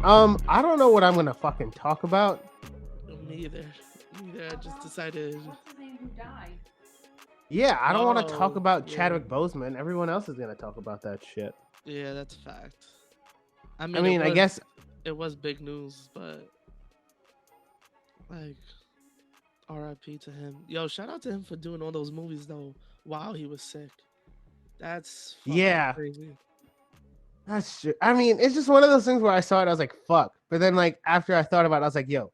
I don't know what I'm gonna fucking talk about. Me either. I just decided. What's his name who died? Yeah, I don't want to talk Oh, about yeah. Chadwick Boseman. Everyone else is gonna talk about that shit. Yeah, that's a fact. I I mean, mean, I guess it was big news, but like R.I.P. to him. Yo, shout out to him for doing all those movies though while he was sick. That's fucking yeah, crazy. that's true. I mean, it's just one of those things where I saw it, I was like, fuck. But then, like, after I thought about it, I was like, yo,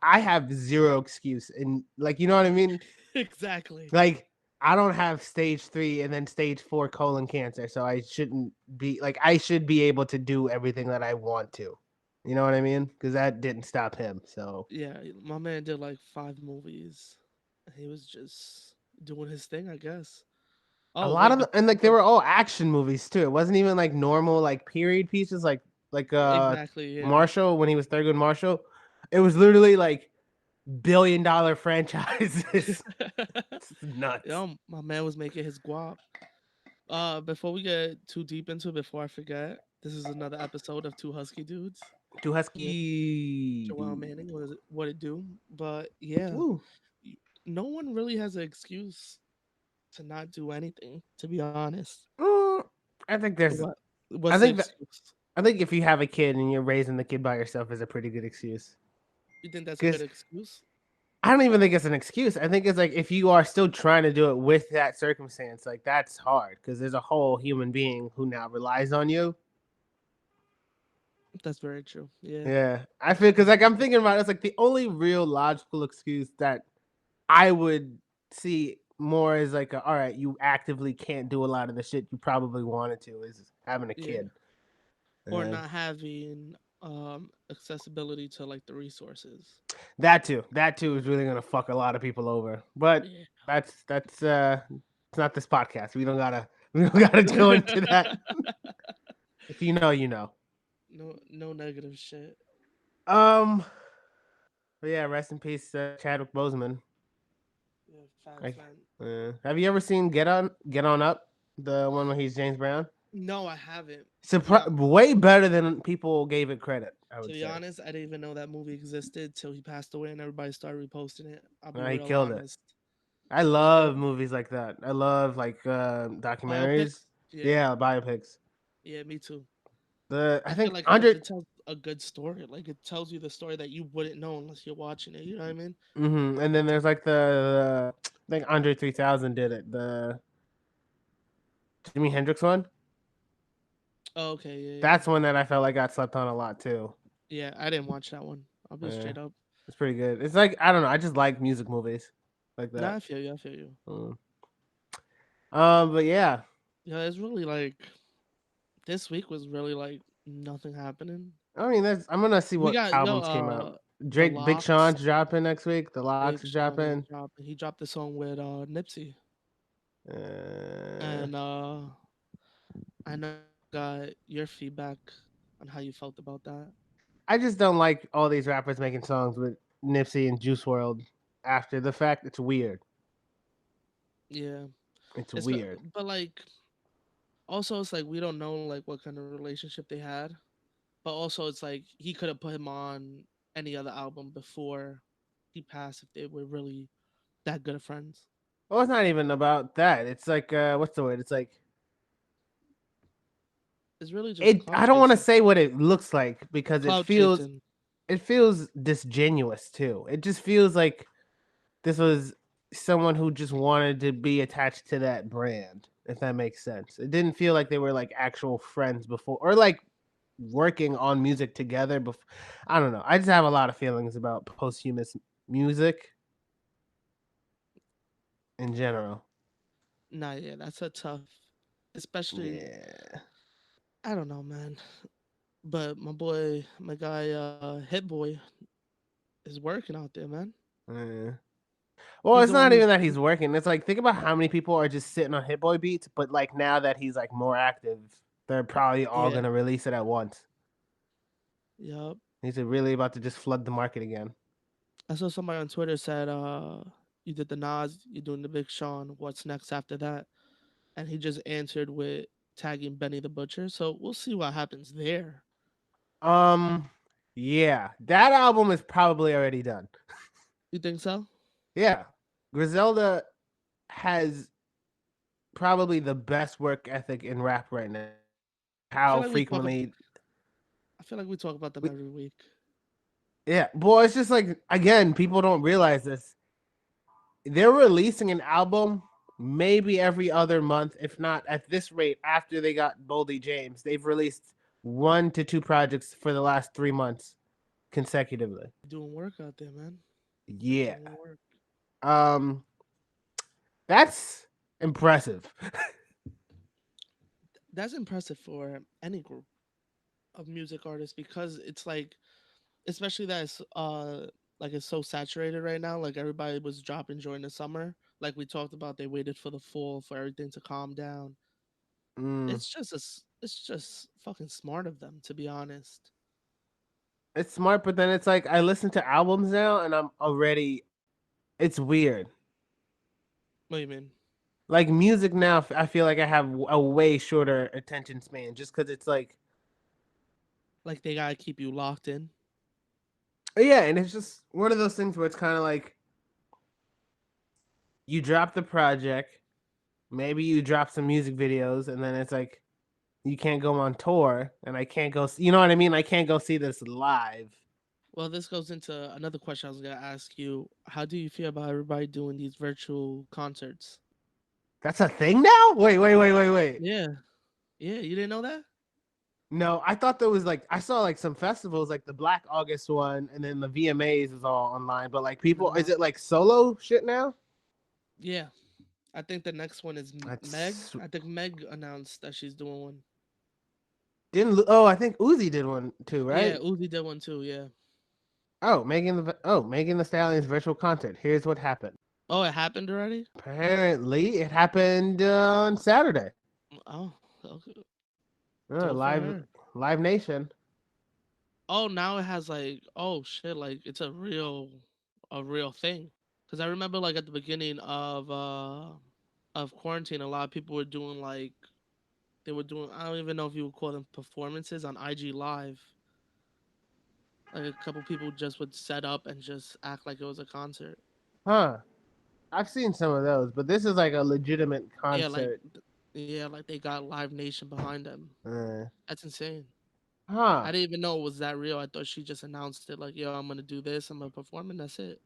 I have zero excuse. And, like, you know what I mean? Exactly. Like, I don't have stage 3 and then stage 4 colon cancer. So I shouldn't be, like, I should be able to do everything that I want to. You know what I mean? Because that didn't stop him. So Yeah, my man did like 5 movies. He was just doing his thing, I guess. a Oh lot wait, of them, and like they were all action movies too. It wasn't even like normal like period pieces like exactly, yeah. Marshall when he was Thurgood Marshall. It was literally like billion-dollar franchises. It's nuts. Yo, my man was making his guap. Before we get too deep into it, before I forget, this is another episode of Two Husky Dudes Too with husky. Joel Manning. What it do? But yeah, Ooh. y- no one really has an excuse to not do anything. To be honest, Mm, I think there's. what I what's the think that. excuse? I think if you have a kid and you're raising the kid by yourself is a pretty good excuse. You think that's a good Because excuse? I don't even think it's an excuse. I think it's like if you are still trying to do it with that circumstance, like that's hard because there's a whole human being who now relies on you. That's very true. Yeah, Yeah, I I feel I because like feel I'm that. thinking about it, it's like the only real logical excuse that I would see more as like, all right, you actively can't do a lot of the shit you probably wanted to is having a Yeah, kid. or Uh, not having accessibility to like the resources. that too is really gonna fuck a lot of people over. But Yeah. that's it's not this podcast. We don't gotta we don't gotta go into that. If you know, you know. No negative shit. Um, but yeah, rest in peace, Chadwick Boseman. Yeah, facts, Like, man. have you ever seen Get On Up, the one where he's James Brown? No, I haven't. Yeah, Way better than people gave it credit, I to would be say. honest, I didn't even know that movie existed till he passed away and everybody started reposting it. I'll be He real killed it. honest. I So, love movies like that. I love like documentaries. biopics? Yeah. Yeah, biopics. Yeah, me too. The I I feel think like under it tells a good story. Like it tells you the story that you wouldn't know unless you're watching it. You know what I mean? and then there's like I think Andre 3000 did it. The Jimi Hendrix one. Oh, okay, yeah, yeah. That's one that I felt like got slept on a lot too. Yeah, I didn't watch that one. I'll be Yeah, straight up. it's pretty good. It's like I don't know. I just like music movies like Nah, that. I feel you. I feel you. Mm. But yeah, Yeah, it's really like this week was really like nothing happening. I mean, I'm gonna see We what got albums came out. the Drake, Big locks. Sean's dropping next week. The Locks Big are Sean is dropping. dropping. He dropped the song with Nipsey, Uh, and I know got your feedback on how you felt about that. I just don't like all these rappers making songs with Nipsey and Juice World after the fact. It's weird. Yeah, It's it's weird. but like also it's like we don't know like what kind of relationship they had, but also it's like he could have put him on any other album before he passed if they were really that good of friends. Well, it's not even about that. It's like what's the word? It's like It's really just it. clout I don't want to chasing. say what it looks like because it Clout feels chasing. it feels disingenuous too. It just feels like this was someone who just wanted to be attached to that brand, if that makes sense. It didn't feel like they were like actual friends before or like working on music together before. I don't know. I just have a lot of feelings about posthumous music in general. Nah, yeah, that's a tough, especially Yeah. I don't know, man. But my boy, my guy, Hit Boy, is working out there, man. Yeah. Well, He's it's the one not who's even that he's working. It's like think about how many people are just sitting on Hit Boy beats, but like now that he's like more active, they're probably all yeah, gonna release it at once. yup. He's really about to just flood the market again. I saw somebody on Twitter said, you did the Nas, you're doing the Big Sean. What's next after that? And he just answered with tagging Benny the Butcher. So we'll see what happens there. Yeah, that album is probably already done. You think so? Yeah, Griselda has probably the best work ethic in rap right now. I feel How like we talk. frequently, I feel like we talk about them we, every week. yeah, boy, it's just like again, people don't realize this. They're releasing an album maybe every other month, if not at this rate. After they got Boldy James, they've released 1 to 2 projects for the last 3 months consecutively. Doing work out there, man. They're Yeah, doing work. um, that's impressive. That's impressive for any group of music artists because it's like, especially that it's like it's so saturated right now. Like everybody was dropping during the summer. Like we talked about, they waited for the fall for everything to calm down. Mm, It's just fucking smart of them, to be honest. it's smart, but then it's like I listen to albums now, and I'm already. It's weird. What do you mean? Like music now, I feel like I have a way shorter attention span, just because it's like, Like they gotta keep you locked in. yeah, and it's just one of those things where it's kind of like you drop the project, maybe you drop some music videos, and then it's like you can't go on tour, and I can't go. You know what I mean? I can't go see this live. Well, this goes into another question I was gonna ask you. How do you feel about everybody doing these virtual concerts? That's a thing now. Wait. Yeah, yeah, you didn't know that? No, I thought there was like I saw like some festivals, like the Black August one, and then the VMAs is all online. But like people, is No. it like solo shit now? Yeah, I think the next one is Meg. That's I think Meg announced that she's doing one. didn't. Oh, I think Uzi did one too, Yeah, right? Uzi did one too. Yeah. Megan the Stallion's virtual concert. Here's what happened. Oh, it happened already. Apparently, it happened on Saturday. Oh, okay. Dope for Live her. Live Nation. Oh, now it has like, oh shit, like it's a real thing. Because I remember like at the beginning of quarantine, a lot of people were doing like they were doing, I don't even know if you would call them performances on IG Live. Like a couple people just would set up and just act like it was a concert. Huh. I've seen some of those, but this is like a legitimate Yeah, like concert. yeah, like they got Live Nation behind them. Uh, That's insane. huh. I didn't even know it was that real. I thought she just announced it like, yo, I'm gonna do this, I'm gonna perform, and that's it.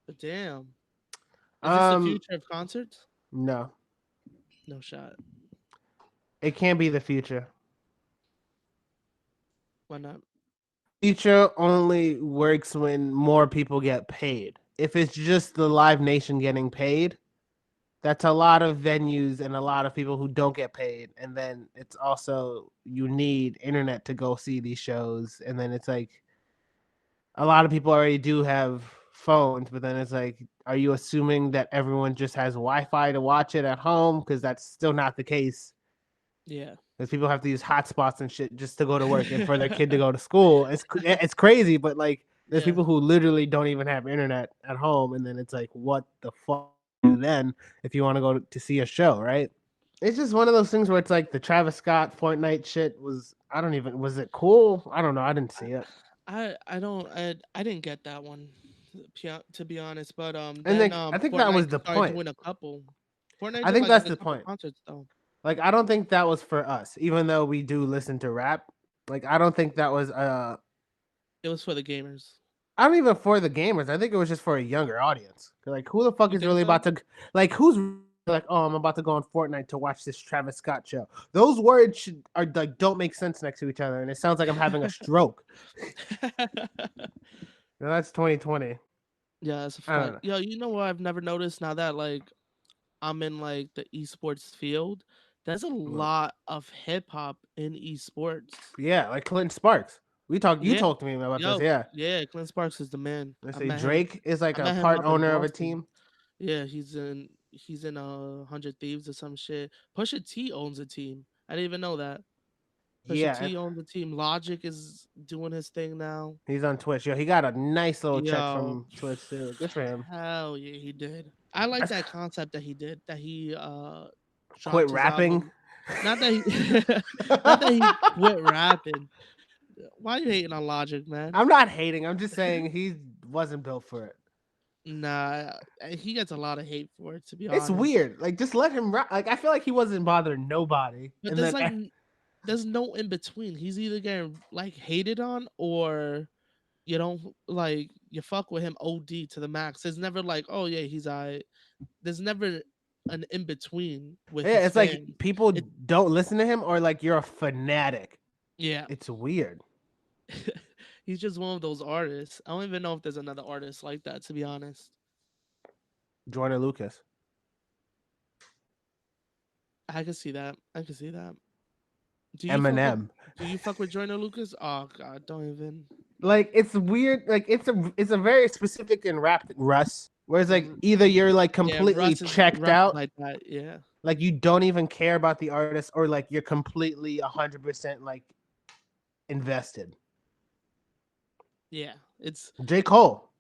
But damn, is this the Um, future of concerts? no. No shot. It can't be the future. Why not? Future only works when more people get paid. If it's just the Live Nation getting paid, that's a lot of venues and a lot of people who don't get paid. And then it's also you need internet to go see these shows. And then it's like a lot of people already do have phones, but then it's like, are you assuming that everyone just has Wi-Fi to watch it at home? Because that's still not the case. Yeah. Because people have to use hotspots and shit just to go to work and for their kid to go to school. It's crazy, but like there's Yeah. people who literally don't even have internet at home, and then it's like, what the fuck do then if you want to go to see a show, right? It's just one of those things where it's like the Travis Scott Fortnite shit was. I don't even. Was it cool? I don't know. I didn't see it. I didn't get that one, to be honest. But And then then I think that Fortnite was the started point. doing a couple. Fortnite I did think like that's a the couple point. concerts though. Like I don't think that was for us, even though we do listen to rap. Like I don't think that was It was for the gamers. I don't even for the gamers. I think it was just for a younger audience. Like, who the fuck You is think really so? about to like? Who's like? Oh, I'm about to go on Fortnite to watch this Travis Scott show. Those words are like don't make sense next to each other, and it sounds like I'm having a stroke. Now, that's 2020. Yeah, that's a I don't fact. know. Yo, you know what I've never noticed now that like I'm in like the esports field? There's a Well, lot of hip hop in esports. yeah, like Clinton Sparks. We talked. You Yeah. talked to me about this. Yo, Yeah, yeah, Clint Sparks is the man. I say Drake is like I a met him part up in owner of a Boston. team. Yeah, he's in 100 Thieves or some shit. Pusha T owns a team. I didn't even know that. Pusha Yeah, and T owns a team. Logic is doing his thing now. he's on Twitch. Yo, he got a nice little check Yo, from Twitch too. Good for him. hell yeah, he did. I like That's that concept that he did. That he quit dropped his rapping. album. Not that he not that he quit rapping. Why you hating on Logic, man? I'm not hating. I'm just saying he wasn't built for it. Nah, he gets a lot of hate for it, to be It's honest. weird. Like, just let him rap. Like, I feel like he wasn't bothering nobody. But And then, there's no in between. He's either getting like hated on or you don't like you fuck with him OD to the max. There's never like, oh yeah, he's there's never an in between with yeah, his it's like fans. people It don't listen to him or like you're a fanatic. yeah. It's weird. He's just one of those artists. I don't even know if there's another artist like that, to be honest. Joyner Lucas. I can see that. I can see that. Do you fuck with Eminem. do you fuck with Joyner Lucas? Oh god, don't even. Like, it's weird. Like, it's a very specific and rap Russ. Whereas like R- either you're like Yeah, completely checked Russ is out, like that. Yeah. like you don't even care about the artist, or like you're completely 100% like invested. Yeah. It's J. Cole.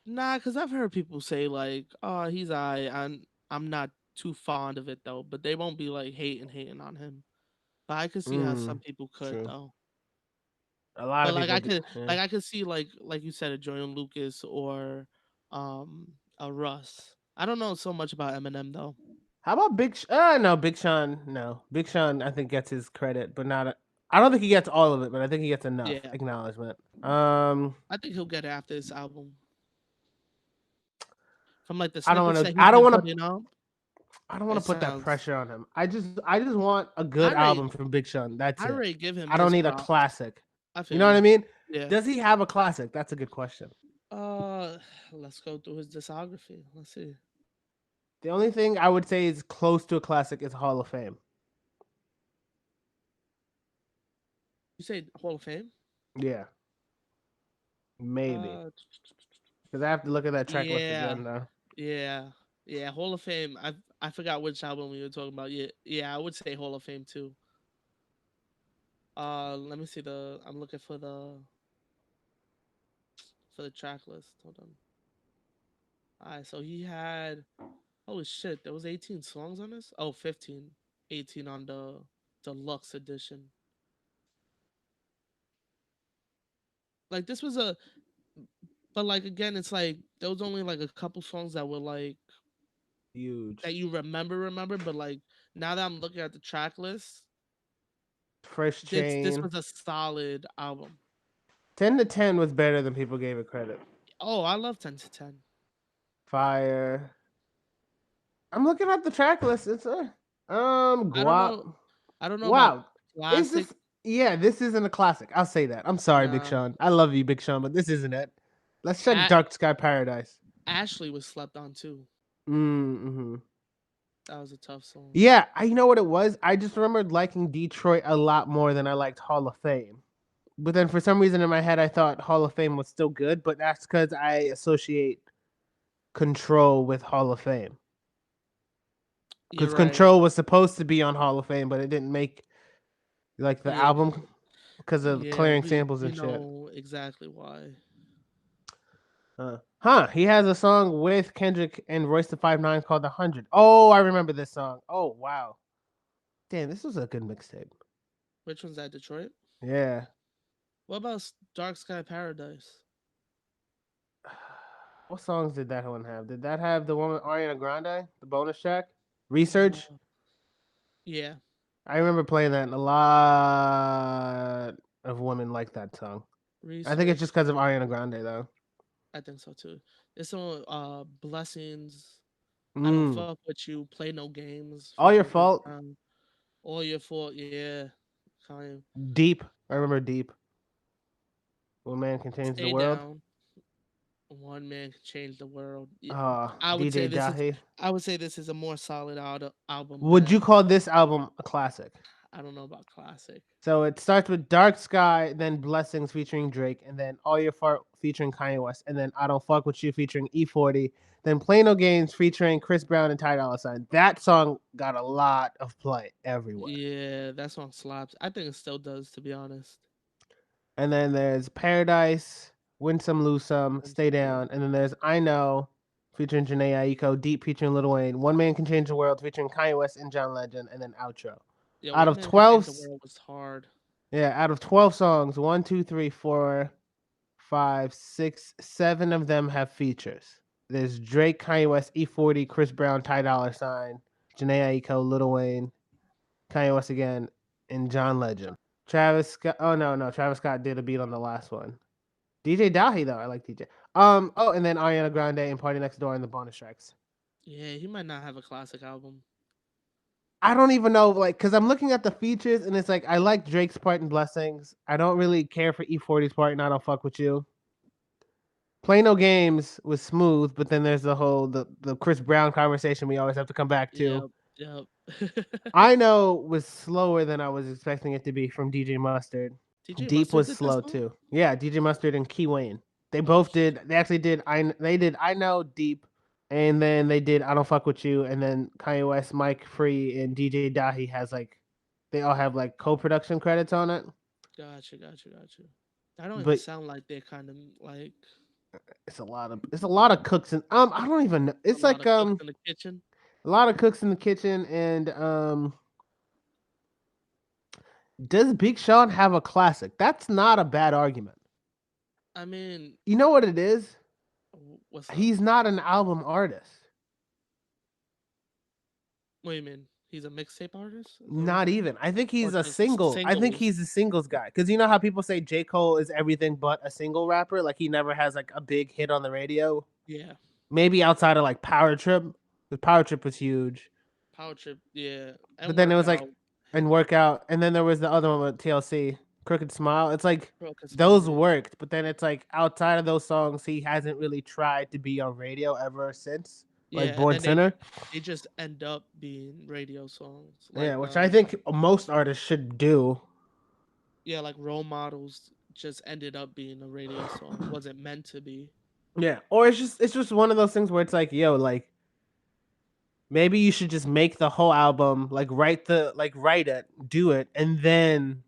nah, cause I've heard people say like, oh, he's I'm not too fond of it though, but they won't be like hating on him. But I could see how some people could True. though. A lot But of people do. Yeah. like I could see like you said a Jordan Lucas or a Russ. I don't know so much about Eminem though. How about no, Big Sean. No, Big Sean. I think gets his credit, but not. I don't think he gets all of it, but I think he gets enough Yeah, acknowledgement. I think he'll get it after this album. From like the I don't snippets want that to. he's been putting out, I don't want it to put that sounds. pressure on him. I just want a I good already album from Big Sean. That's I it. already give him I don't his need a props. classic. I You feel know what I you. mean? Yeah. Does he have a classic? That's a good question. Uh, let's go through his discography. Let's see. The only thing I would say is close to a classic is Hall of Fame. You say Hall of Fame? Yeah, maybe Uh, because I have to look at that track list yeah, again though. yeah, yeah. Hall of Fame. I forgot which album we were talking about. Yeah, yeah. I would say Hall of Fame too. Let me see the. I'm looking for the track list. Hold on. All right, so he had. Holy shit, there was 18 songs on this. Oh, 15, 18 on the deluxe edition. Like this was a, but like again, it's like there was only like a couple songs that were like Huge. that you remember. But like now that I'm looking at the track list, Fresh this Chain. was a solid album. 10 to 10 was better than people gave it credit. Oh, I love 10 to 10. Fire. I'm looking at the track list. It's I don't know. Guap. I don't know about Wow. Is classic. this yeah, this isn't a classic. I'll say that. I'm sorry, Big Nah, Sean. I love you, Big Sean, but this isn't it. Let's check A- Dark Sky Paradise. Ashley was slept on too. Mm-hmm. That was a tough song. Yeah, you know what it was? I just remembered liking Detroit a lot more than I liked Hall of Fame. But then for some reason in my head I thought Hall of Fame was still good, but that's because I associate Control with Hall of Fame. You're Because right. Control was supposed to be on Hall of Fame, but it didn't make like the Yeah, album because of yeah. clearing We samples we and shit. know exactly why. He has a song with Kendrick and Royce the 5'9" called 100. Oh, I remember this song. Oh, wow. Damn, this was a good mixtape. Which one's that? Detroit. Yeah. What about Dark Sky Paradise? What songs did that one have? Did that have the one with Ariana Grande, the bonus track? Research? Uh, yeah, I remember playing that, and a lot of women like that song. I think it's just research. because of Ariana Grande, though. I think so too. This one, blessings. I don't Mm. fuck with you. Play no games. All Your Featuring Chris Fault. Brown. All your fault. Yeah, kind of. Deep. I remember Deep. One man can change the Stay world. down. One man can change the world. Yeah, I would say DJ this is. Dahi. I would say this is a more solid album Would you than. call this album a classic? I don't know about classic. So it starts with Dark Sky, then Blessings featuring Drake, and then All Your Fault featuring Kanye West, and then I Don't Fuck With You featuring E40, then Play No Games featuring Chris Brown and Ty Dolla $ign. That song got a lot of play everywhere. Yeah, that song slaps. I think it still does, to be honest. And then there's Paradise, Win Some, Lose Some, Stay Down, and then there's I Know featuring Janae Aiko, Deep featuring Lil Wayne, One Man Can Change the World featuring Kanye West and John Legend, and then Outro. Yeah, Out One of Man Can 12, Change the World was hard. Yeah, out of 12 songs, one, two, three, four, five, six, seven of them have features. There's Drake, Kanye West, E40, Chris Brown, Ty Dolla Sign, Janae Aiko, Lil Wayne, Kanye West again, and John Legend. Travis Scott. Oh no, Travis Scott did a beat on the last one. DJ Dahi though, I like DJ. Oh, and then Ariana Grande and Party Next Door in the bonus tracks. Yeah, he might not have a classic album. I don't even know, like, because I'm looking at the features and it's like I like Drake's part in Blessings. I don't really care for E40's part, and I don't fuck with you. Play No Games was smooth, but then there's the Chris Brown conversation we always have to come back to. Yep, yep. I Know was slower than I was expecting it to be from DJ Mustard. DJ Deep Mustard was did this slow one? too. Yeah, DJ Mustard and Key Wayne. They Oh both shit. did. They actually did. They did. I Know Deep, and then they did. I Don't Fuck with You, and then Kanye West, Mike Free, and DJ Dahi has like, they all have like co-production credits on it. Gotcha, gotcha, gotcha. That don't even But sound like they're kind of like it's a lot of cooks and I don't even know. a It's lot like of cooks in the kitchen. a lot of cooks in the kitchen and does Big Sean have a classic? That's not a bad argument. I mean, You know what it is? what's up? He's not an album artist. What do you mean? He's a mixtape artist? Is that what you're Not saying? even. I think Or he's a just single. I think singles? he's a singles guy. Because you know how people say J. Cole is everything but a single rapper? Like he never has like a big hit on the radio. Yeah. Maybe outside of like Power Trip. Because Power Trip was huge. Power Trip, yeah. But And then it was like Workout hit. and Workout. And then there was the other one with TLC, Crooked Smile. It's like Broken Smile, those yeah. worked. But then it's like outside of those songs, he hasn't really tried to be on radio ever since. Like Yeah, and Born then Sinner. they just end up being radio songs. Yeah, Like which I think most artists should do. yeah, like Role Models just ended up being a radio song. It wasn't meant to be. Yeah. Or it's just one of those things where it's like, yo, like maybe you should just make the whole album, like write it, do it, and then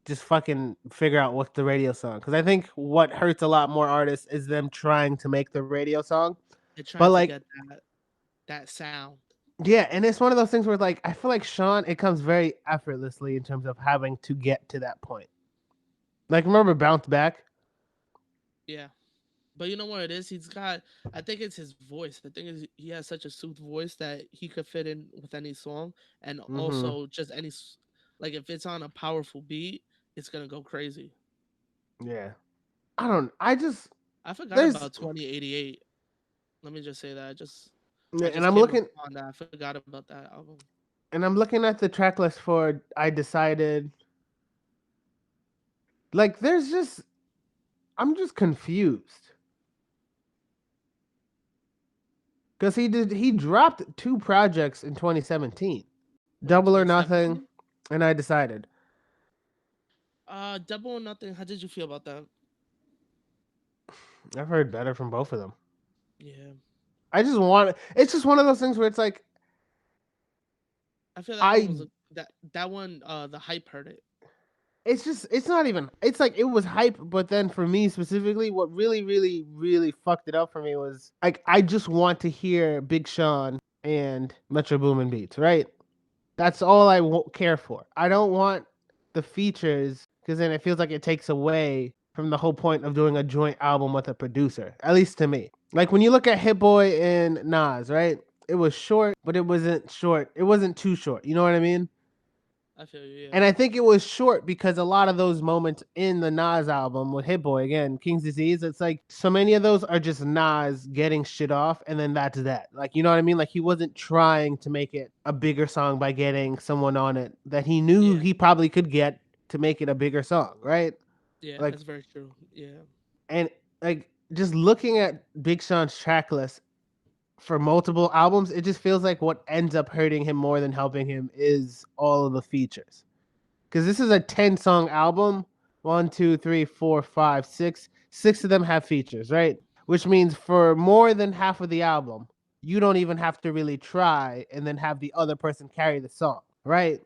just fucking figure out what's the radio song. Because I think what hurts a lot more artists is them trying to make the radio song. They're But trying to like, get that sound. yeah, and it's one of those things where like I feel like Sean, it comes very effortlessly in terms of having to get to that point. Like remember Bounce Back? Yeah. But you know what it is? He's got. I think it's his voice. The thing is, he has such a soothed voice that he could fit in with any song, and Mm-hmm. also just like if it's on a powerful beat, it's gonna go crazy. Yeah. I don't. I just I forgot there's about 2088. Let me just say that. I yeah, and just I'm came looking upon that. I forgot about that album. at the track list for I Decided. Like there's just I'm just confused. Because he dropped two projects in 2017. In Double or Nothing 2017. and I Decided. Double or Nothing. How did you feel about that? I've heard better from both of them. Yeah, It's just one of those things where it's like I feel that one I was that one. The hype hurt it. it's not even it's like it was hype, but then for me specifically, what really fucked it up for me was like I just want to hear Big Sean and Metro Boomin beats, right? That's all I care for. I don't want the features because then it feels like it takes away from the whole point of doing a joint album with a producer. At least to me. Like when you look at Hit Boy and Nas, right? It was short, but it wasn't short. It wasn't too short. You know what I mean? I feel you. Yeah. And I think it was short because a lot of those moments in the Nas album with Hit Boy, again, King's Disease, it's like so many of those are just Nas getting shit off and then that's that. Like, you know what I mean? Like he wasn't trying to make it a bigger song by getting someone on it that he knew Yeah. he probably could get to make it a bigger song, right? Yeah. Like, That's very true. Yeah. and like just looking at Big Sean's track list for multiple albums, it just feels like what ends up hurting him more than helping him is all of the features because this is a 10-song album. One, two, three, four, five, six. Six of them have features, right? Which means for more than half of the album, you don't even have to really try and then have the other person carry the song, right?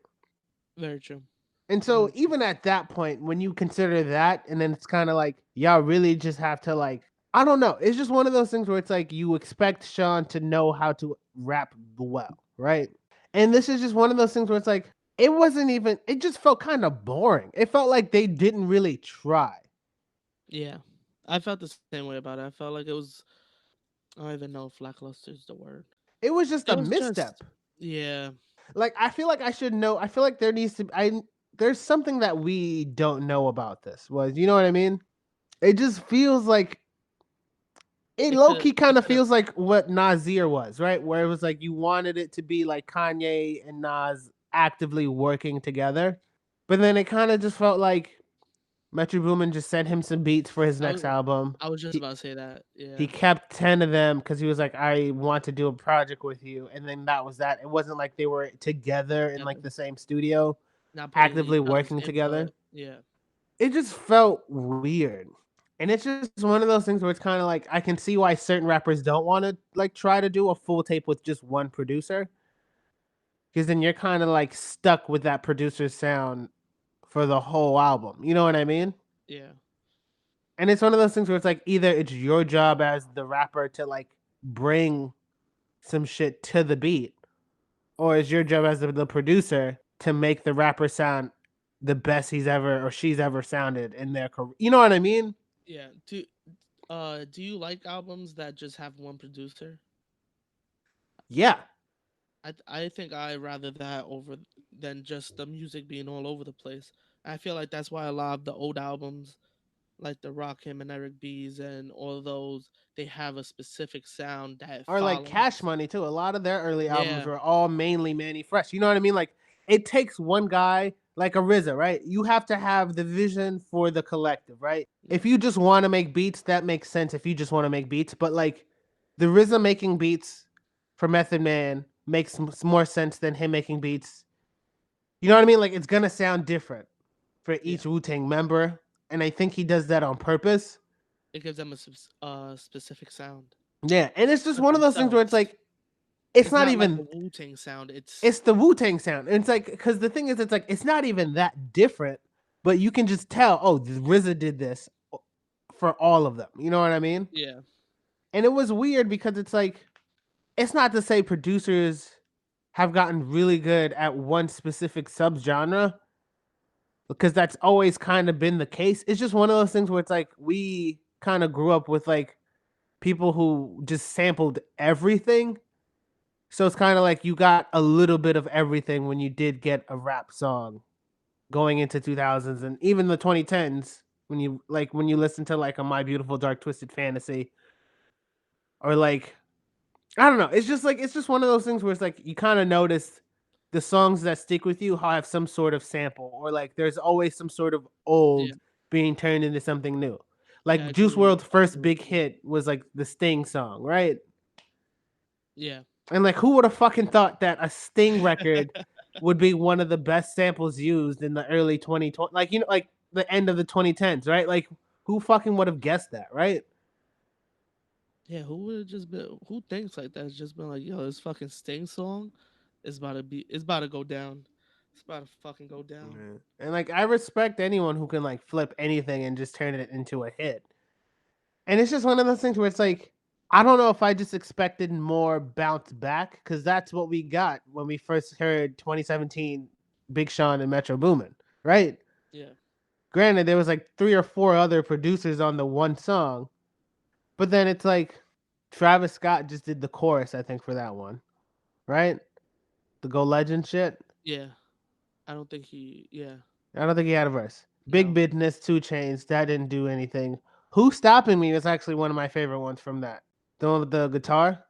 Very true. And so Very true. even at that point, when you consider that, and then it's kind of like, y'all really just have to like, I don't know. It's just one of those things where it's like you expect Sean to know how to rap well, right? And this is just one of those things where it's like it wasn't even. It just felt kind of boring. It felt like they didn't really try. Yeah, I felt the same way about it. I felt like it was. I don't even know if lackluster is the word. It was just It a was just misstep. yeah, Like I feel like I should know. I feel like there needs to. I there's something that we don't know about this. Was you know what I mean? It just feels like it low key kind it of could have feels like what Nasir was, right? Where it was like you wanted it to be like Kanye and Nas actively working together, but then it kind of just felt like Metro Boomin just sent him some beats for his I next was album. I was just He about to say that. he Yeah, kept 10 of them because he was like, I want to do a project with you, and then that was that. It wasn't like they were together in like together, the same studio, not putting actively each other's working input. together. Yeah, It just felt weird. And it's just one of those things where it's kind of like I can see why certain rappers don't want to like try to do a full tape with just one producer because then you're kind of like stuck with that producer's sound for the whole album. You know what I mean? yeah, And it's one of those things where it's like either it's your job as the rapper to like bring some shit to the beat, or it's your job as the producer to make the rapper sound the best he's ever or she's ever sounded in their career. You know what I mean? yeah. Do you like albums that just have one producer? Yeah. I think I rather that over than just the music being all over the place. I feel like that's why a lot of the old albums, like the Rakim and Eric B's and all those, they have a specific sound that it Or like Cash follows. Money too. A lot of their early albums Yeah, were all mainly Manny Fresh. You know what I mean? Like it takes one guy like a RZA, right? You have to have the vision for the collective, right? yeah, If you just want to make beats, that makes sense. If you just want to make beats, but like the RZA making beats for Method Man makes more sense than him making beats. You know what I mean? Like it's gonna sound different for yeah. each Wu Tang member, and I think he does that on purpose. It gives them a specific sound Yeah, and it's just for one of those things where it's themselves. like it's It's not not like a even Wu Tang sound. it's the Wu Tang sound. And it's like because the thing is, it's like it's not even that different, but you can just tell. Oh, RZA did this for all of them. You know what I mean? Yeah, And it was weird because it's like it's not to say producers have gotten really good at one specific subgenre because that's always kind of been the case. It's just one of those things where it's like we kind of grew up with like people who just sampled everything. So it's kind of like you got a little bit of everything when you did get a rap song going into 2000s and even the 2010s when you listen to like a My Beautiful Dark Twisted Fantasy or like I don't know, it's just one of those things where it's like you kind of notice the songs that stick with you have some sort of sample or like there's always some sort of yeah, old being turned into something new. yeah. Like Juice World's I first agree big with you. hit was like the Sting song, right? Yeah, And like who would have fucking thought that a Sting record would be one of the best samples used in the early 2020 like you know like the end of the 2010s, right? Like who fucking would have guessed that, right? yeah. Who would have just been? Who thinks like that? It's just been like, yo, this fucking Sting song is about to be. It's about to go down. It's about to fucking go down. Yeah. And like I respect anyone who can like flip anything and just turn it into a hit. And it's just one of those things where it's like I don't know if I just expected more bounce back because that's what we got when we first heard 2017 Big Sean and Metro Boomin, right? Yeah, Granted, there was like three or four other producers on the one song, but then it's like Travis Scott just did the chorus, I think, for that one, right? The Go Legend shit. yeah. I don't think he. Yeah, I don't think he had a verse. Big no. Business, Two Chains, that didn't do anything. Who's Stopping Me is actually one of my favorite ones from that. The one with the guitar.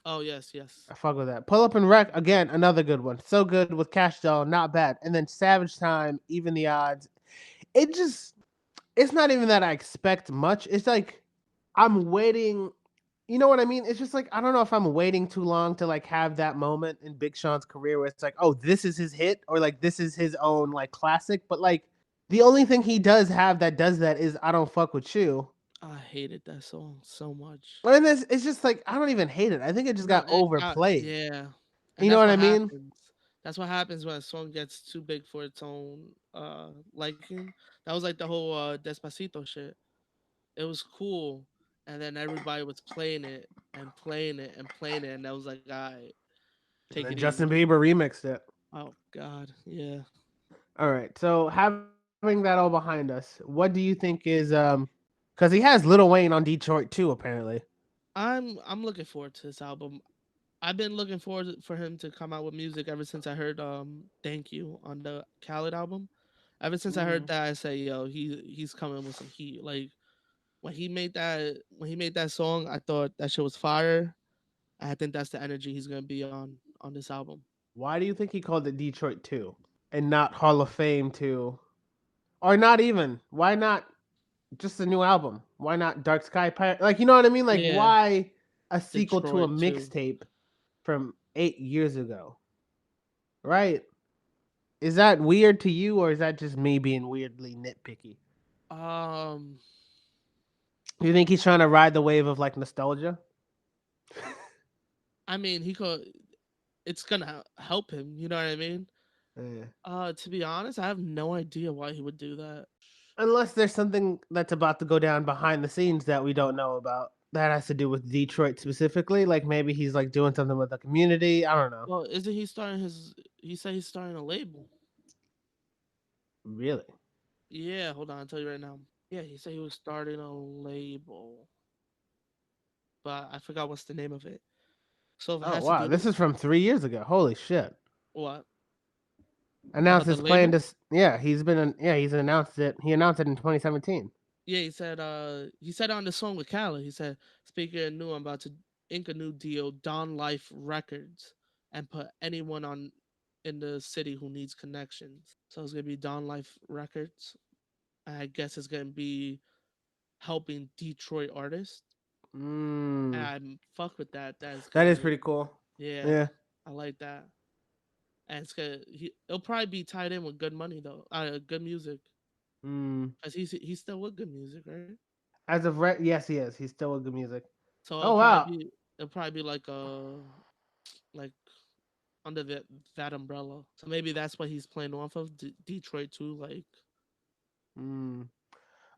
Oh yes, yes. I fuck with that. Pull Up and Wreck, again, another good one. So good with Cash Doll, not bad. And then Savage Time, Even the Odds. It just, it's not even that I expect much. It's like I'm waiting. You know what I mean? It's just like I don't know if I'm waiting too long to like have that moment in Big Sean's career where it's like, oh, this is his hit or like this is his own like classic. But like the only thing he does have that does that is I Don't Fuck With You. I hated that song so much. And it's just like I don't even hate it. I think it just No, got it got overplayed. yeah, and You know that's what what I mean? happens. That's what happens when a song gets too big for its own liking. That was like the whole Despacito shit. It was cool, and then everybody was playing it and playing it and playing it, and I was like, "I And take then it Justin easy." Bieber remixed it. Oh God, yeah. All right. So having that all behind us, what do you think is because he has Lil Wayne on Detroit too, apparently. I'm looking forward to this album. I've been looking forward for him to come out with music ever since I heard "Thank You" on the Khaled album. Ever since I heard Mm. that, I say, yo, he's coming with some heat. Like when he made that song, I thought that shit was fire. I think that's the energy he's gonna be on this album. Why do you think he called it Detroit 2 and not Hall of Fame 2? Or not even? Why not just a new album? Why not Dark Sky Pirate? Like, you know what I mean? Like, Yeah, why a sequel to a Detroit too. mixtape from 8 years ago? Right? Is that weird to you, or is that just me being weirdly nitpicky? Um, Do you think he's trying to ride the wave of like nostalgia? I mean, he could. It's gonna help him. You know what I mean? Eh. To be honest, I have no idea why he would do that. Unless there's something that's about to go down behind the scenes that we don't know about. That has to do with Detroit specifically. Like maybe he's like doing something with the community. I don't know. Well, isn't he starting his? He said he's starting a label. Really? Yeah, hold on, I'll tell you right now. Yeah, he said he was starting a label, but I forgot what's the name of it. So if it Oh has to wow, do this is from 3 years ago. Holy shit! what Announced about the his plan label? to. Yeah, he's announced it. He announced it in 2017. Yeah, he said on the song with Khaled, he said, speaking of new, I'm about to ink a new deal, Don Life Records, and put anyone on in the city who needs connections. So it's gonna be Don Life Records. I guess it's gonna be helping Detroit artists. And Mm, I'm fuck with that. That's that is good. pretty cool. Yeah, Yeah. I like that. And it'll probably be tied in with good money though. Good music. Mm. Cause he's still with good music, right? As of yes, he is. He's still with good music. So Oh wow. it'll probably be like under that umbrella. So maybe that's what he's playing off of Detroit too. Like Mm.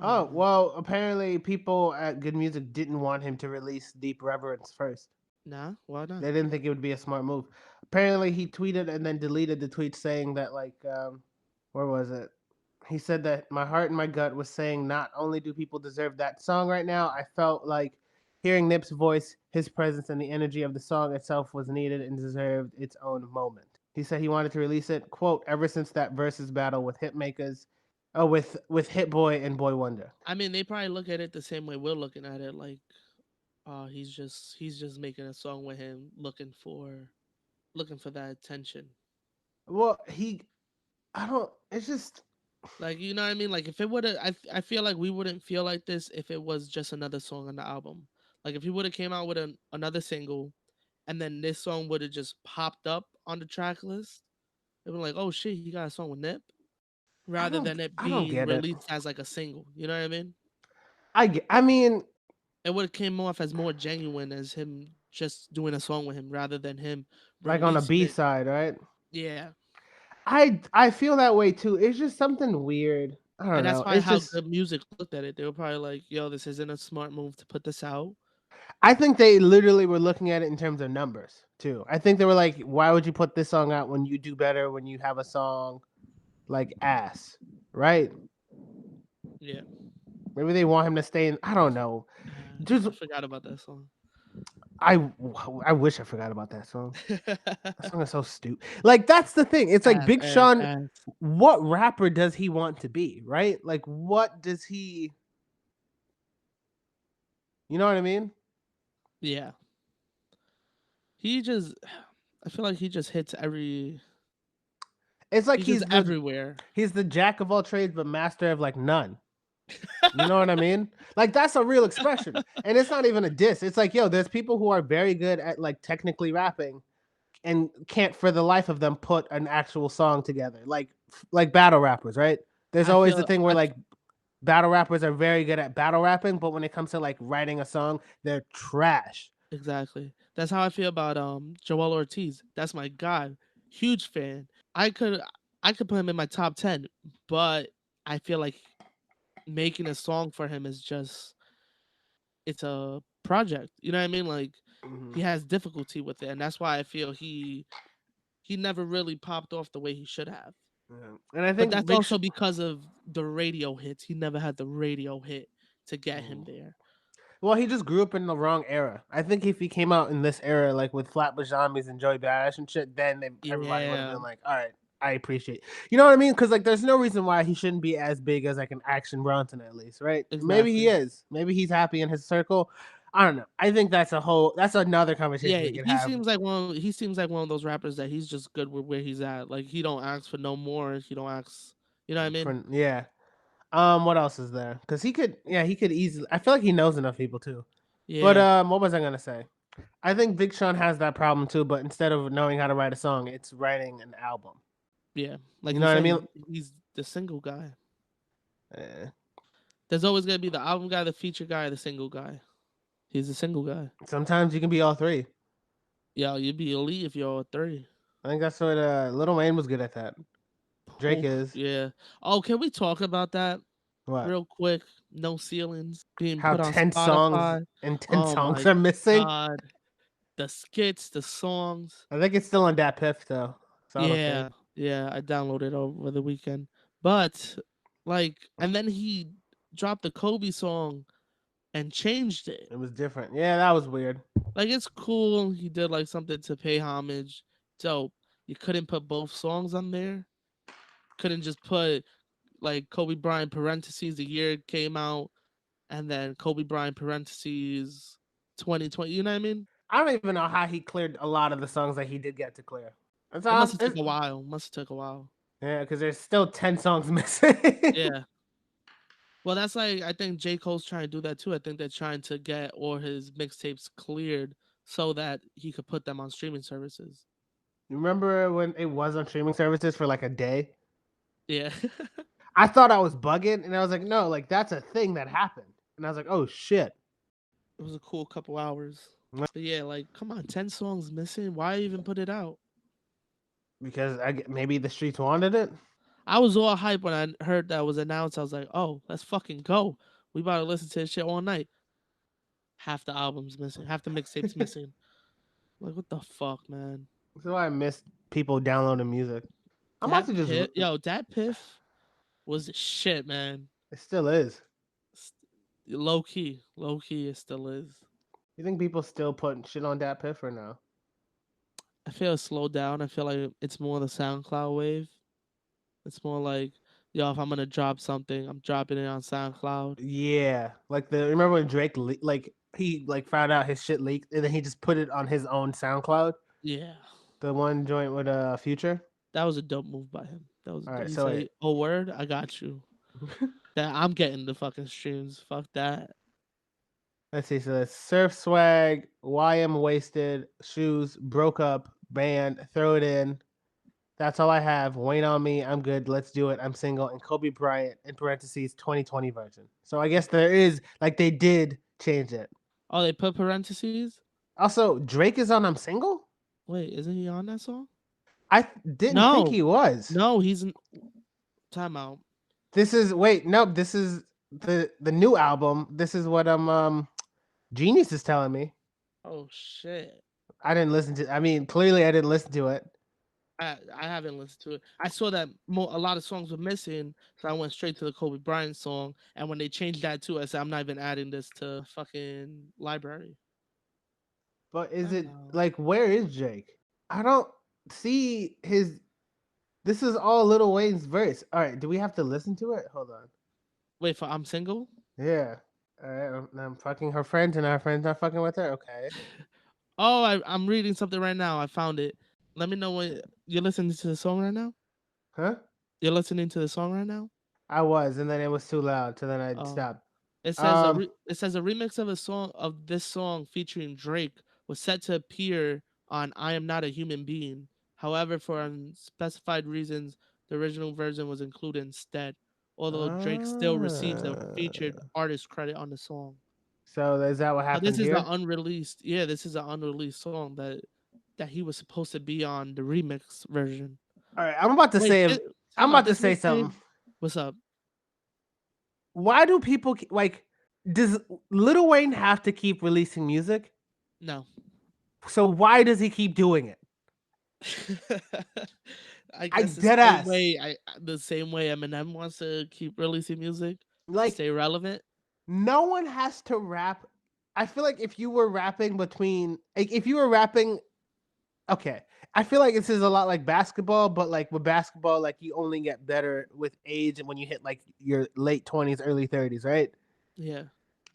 I Oh don't know. well. Apparently, people at Good Music didn't want him to release Deep Reverence first. Nah, why not? They didn't think it would be a smart move. Apparently, he tweeted and then deleted the tweet saying that where was it? He said that my heart and my gut was saying not only do people deserve that song right now, I felt like hearing Nip's voice, his presence, and the energy of the song itself was needed and deserved its own moment. He said he wanted to release it, quote, ever since that versus battle with Hitmakers, with Hit Boy and Boy Wonder. I mean, they probably look at it the same way we're looking at it. Like, he's just making a song with him, looking for that attention. Well, I don't. It's just Like, you know what I mean? Like, if it would have, I feel like we wouldn't feel like this if it was just another song on the album. Like, if he would have came out with another single, and then this song would have just popped up on the track list, it would be like, oh shit, he got a song with Nip, rather than it I don't being get it. released as like a single. You know what I mean? I mean, It would have came off as more genuine as him just doing a song with him, rather than him like on a releasing B it. side, right? Yeah, I feel that way too. It's just something weird. I don't and that's know. probably It's how just good music looked at it. They were probably like, "Yo, this isn't a smart move to put this out." I think they literally were looking at it in terms of numbers too. I think they were like, why would you put this song out when you do better when you have a song like Ass, right? Yeah, Maybe they want him to stay in. I don't know. Just I forgot about that song. I I wish I forgot about that song. That song is so stupid. Like that's the thing. It's like Ass, Big ass, Sean. ass. What rapper does he want to be? Right? Like what does he? You know what I mean? Yeah, he just. I feel like he just hits every. It's like He's just everywhere. he's the jack of all trades but master of like none. You know what I mean? Like that's a real expression. And it's not even a diss. It's like, yo, there's people who are very good at like technically rapping and can't for the life of them put an actual song together. Like battle rappers, right? There's I always the feel. thing where I like battle rappers are very good at battle rapping, but when it comes to like writing a song, they're trash. Exactly. That's how I feel about Joel Ortiz. That's my guy. Huge fan. I could I could put him in my top 10, but I feel like making a song for him is just it's a project. You know what I mean? Like Mhm. he has difficulty with it, and that's why I feel he never really popped off the way he should have. Yeah. And I But think that's also because of the radio hits. He never had the radio hit to get him there. well, he just grew up in the wrong era. I think if he came out in this era, like with Flatbush Zombies and Joey Badass and shit, then everybody would have Yeah, been like, all right, I appreciate. You know what I mean? Because like, there's no reason why he shouldn't be as big as like an Action Bronson at least, right? Maybe he exactly. is. Maybe he's happy in his circle. I don't know. I think that's another conversation Yeah, we could have. he seems like one of those rappers that he's just good with where he's at. Like he don't ask for no more. He don't ask. You know what I mean? Yeah. What else is there? Because he could easily. I feel like he knows enough people too. But Yeah, what was I gonna say? I think Big Sean has that problem too, but instead of knowing how to write a song, it's writing an album. yeah. Like You you know what I said, mean? he's the single guy. Eh, There's always gonna be the album guy, the feature guy, the single guy. He's the single guy. sometimes you can be all three. Yo, you'd be elite if you're all three. I think that's what Lil Wayne was good at that. Drake Oof, is. yeah. Oh, can we talk about that What? real quick? No ceilings being How put on 10 songs Spotify. and 10 Oh songs my are missing? god. The skits, the songs. I think it's still on Dat Piff though. So I don't care. Yeah, yeah. I downloaded it over the weekend. But like and then he dropped the Kobe song and changed it. It was different. Yeah, that was weird. Like it's cool. He did like something to pay homage. Dope. You couldn't put both songs on there. Couldn't just put like Kobe Bryant parentheses the year it came out, and then Kobe Bryant parentheses 2020. You know what I mean? I don't even know how he cleared a lot of the songs that he did get to clear. It's It must off. have took a while. Must have took a while. Yeah, because there's still 10 songs missing. Yeah. Well, that's like I think J Cole's trying to do that too. I think they're trying to get all his mixtapes cleared so that he could put them on streaming services. Remember when it was on streaming services for like a day? Yeah. I thought I was bugging, and I was like, no, like that's a thing that happened. And I was like, oh shit. It was a cool couple hours. But yeah, like come on, 10 songs missing. Why even put it out? Because maybe the streets wanted it. I was all hype when I heard that was announced. I was like, "Oh, let's fucking go! We about to listen to this shit all night." Half the album's missing, half the mixtape's missing. Like, what the fuck, man? That's why I miss people downloading music. I'm about That to just. piff, yo, that piff was the shit, man. It still is. Low key, it still is. You think people still putting shit on that piff or no? I feel it slowed down. I feel like it's more the SoundCloud wave. It's more like, yo, if I'm gonna drop something, I'm dropping it on SoundCloud. Yeah, like remember when Drake like he like found out his shit leaked and then he just put it on his own SoundCloud. Yeah, The one joint with Future. that was a dope move by him. That was All right, he so said, "Oh word, I got you." That I'm getting the fucking streams. Fuck that. let's see. So it's Surf Swag, YM Wasted, Shoes, Broke Up, Band, Throw It In. That's all I have. Wayne on me. I'm good. Let's do it. I'm single. And Kobe Bryant in parentheses 2020 version. So I guess there is like they did change it. Oh, they put parentheses. Also, Drake is on I'm single. Wait, isn't he on that song? I didn't think No, he was. no, he's in timeout. This is nope. This is the new album. This is what Genius is telling me. Oh shit. I didn't listen to. I mean, clearly I didn't listen to it. I haven't listened to it. I saw that a lot of songs were missing, so I went straight to the Kobe Bryant song. And when they changed that too, I said I'm not even adding this to fucking library. But is it Timeout. like where is Drake? I don't see his. This is all Lil Wayne's verse. All right, do we have to listen to it? Hold on. Wait for I'm single. Yeah. All right, I'm fucking her friends, and our friends are fucking with her. Okay. Oh, I'm reading something right now. I found it. Let me know when you're listening to the song right now. Huh? You're listening to the song right now. I was, and then it was too loud, so then I Oh, stopped. it says Um. it says a remix of a song of this song featuring Drake was set to appear on "I Am Not a Human Being." However, for unspecified reasons, the original version was included instead. Although Drake still receives a featured Uh, artist credit on the song. so is that what So this happened is the here? unreleased. Yeah, this is an unreleased song that he was supposed to be on the remix version. All right, I'm about to Wait, say. I'm time out. about to This say mixtape. something. What's up? Why do people like? Does Lil Wayne have to keep releasing music? No, So why does he keep doing it? I I guess dead ass. the same way Eminem wants to keep releasing music to Like stay relevant. no one has to rap. I feel like if you were rapping if you were rapping, okay. I feel like this is a lot like basketball, but like with basketball, like you only get better with age and when you hit like your late 20s, early 30s, right? Yeah,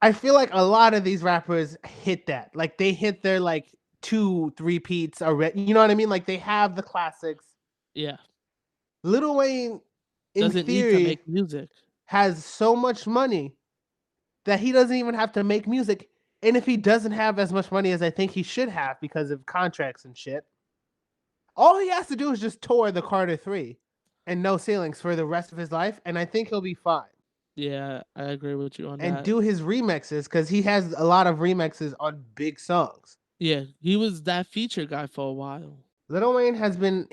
I feel like a lot of these rappers hit that. Like they hit their like two, three peats already. You know what I mean? Like they have the classics. yeah. Lil Wayne, in Doesn't need to make theory, music. has so much money that he doesn't even have to make music. And if he doesn't have as much money as I think he should have because of contracts and shit, all he has to do is just tour the Carter 3 and no ceilings for the rest of his life. And I think he'll be fine. Yeah, I agree with you on And that. do his remixes because he has a lot of remixes on big songs. Yeah, he was that feature guy for a while. Lil Wayne has been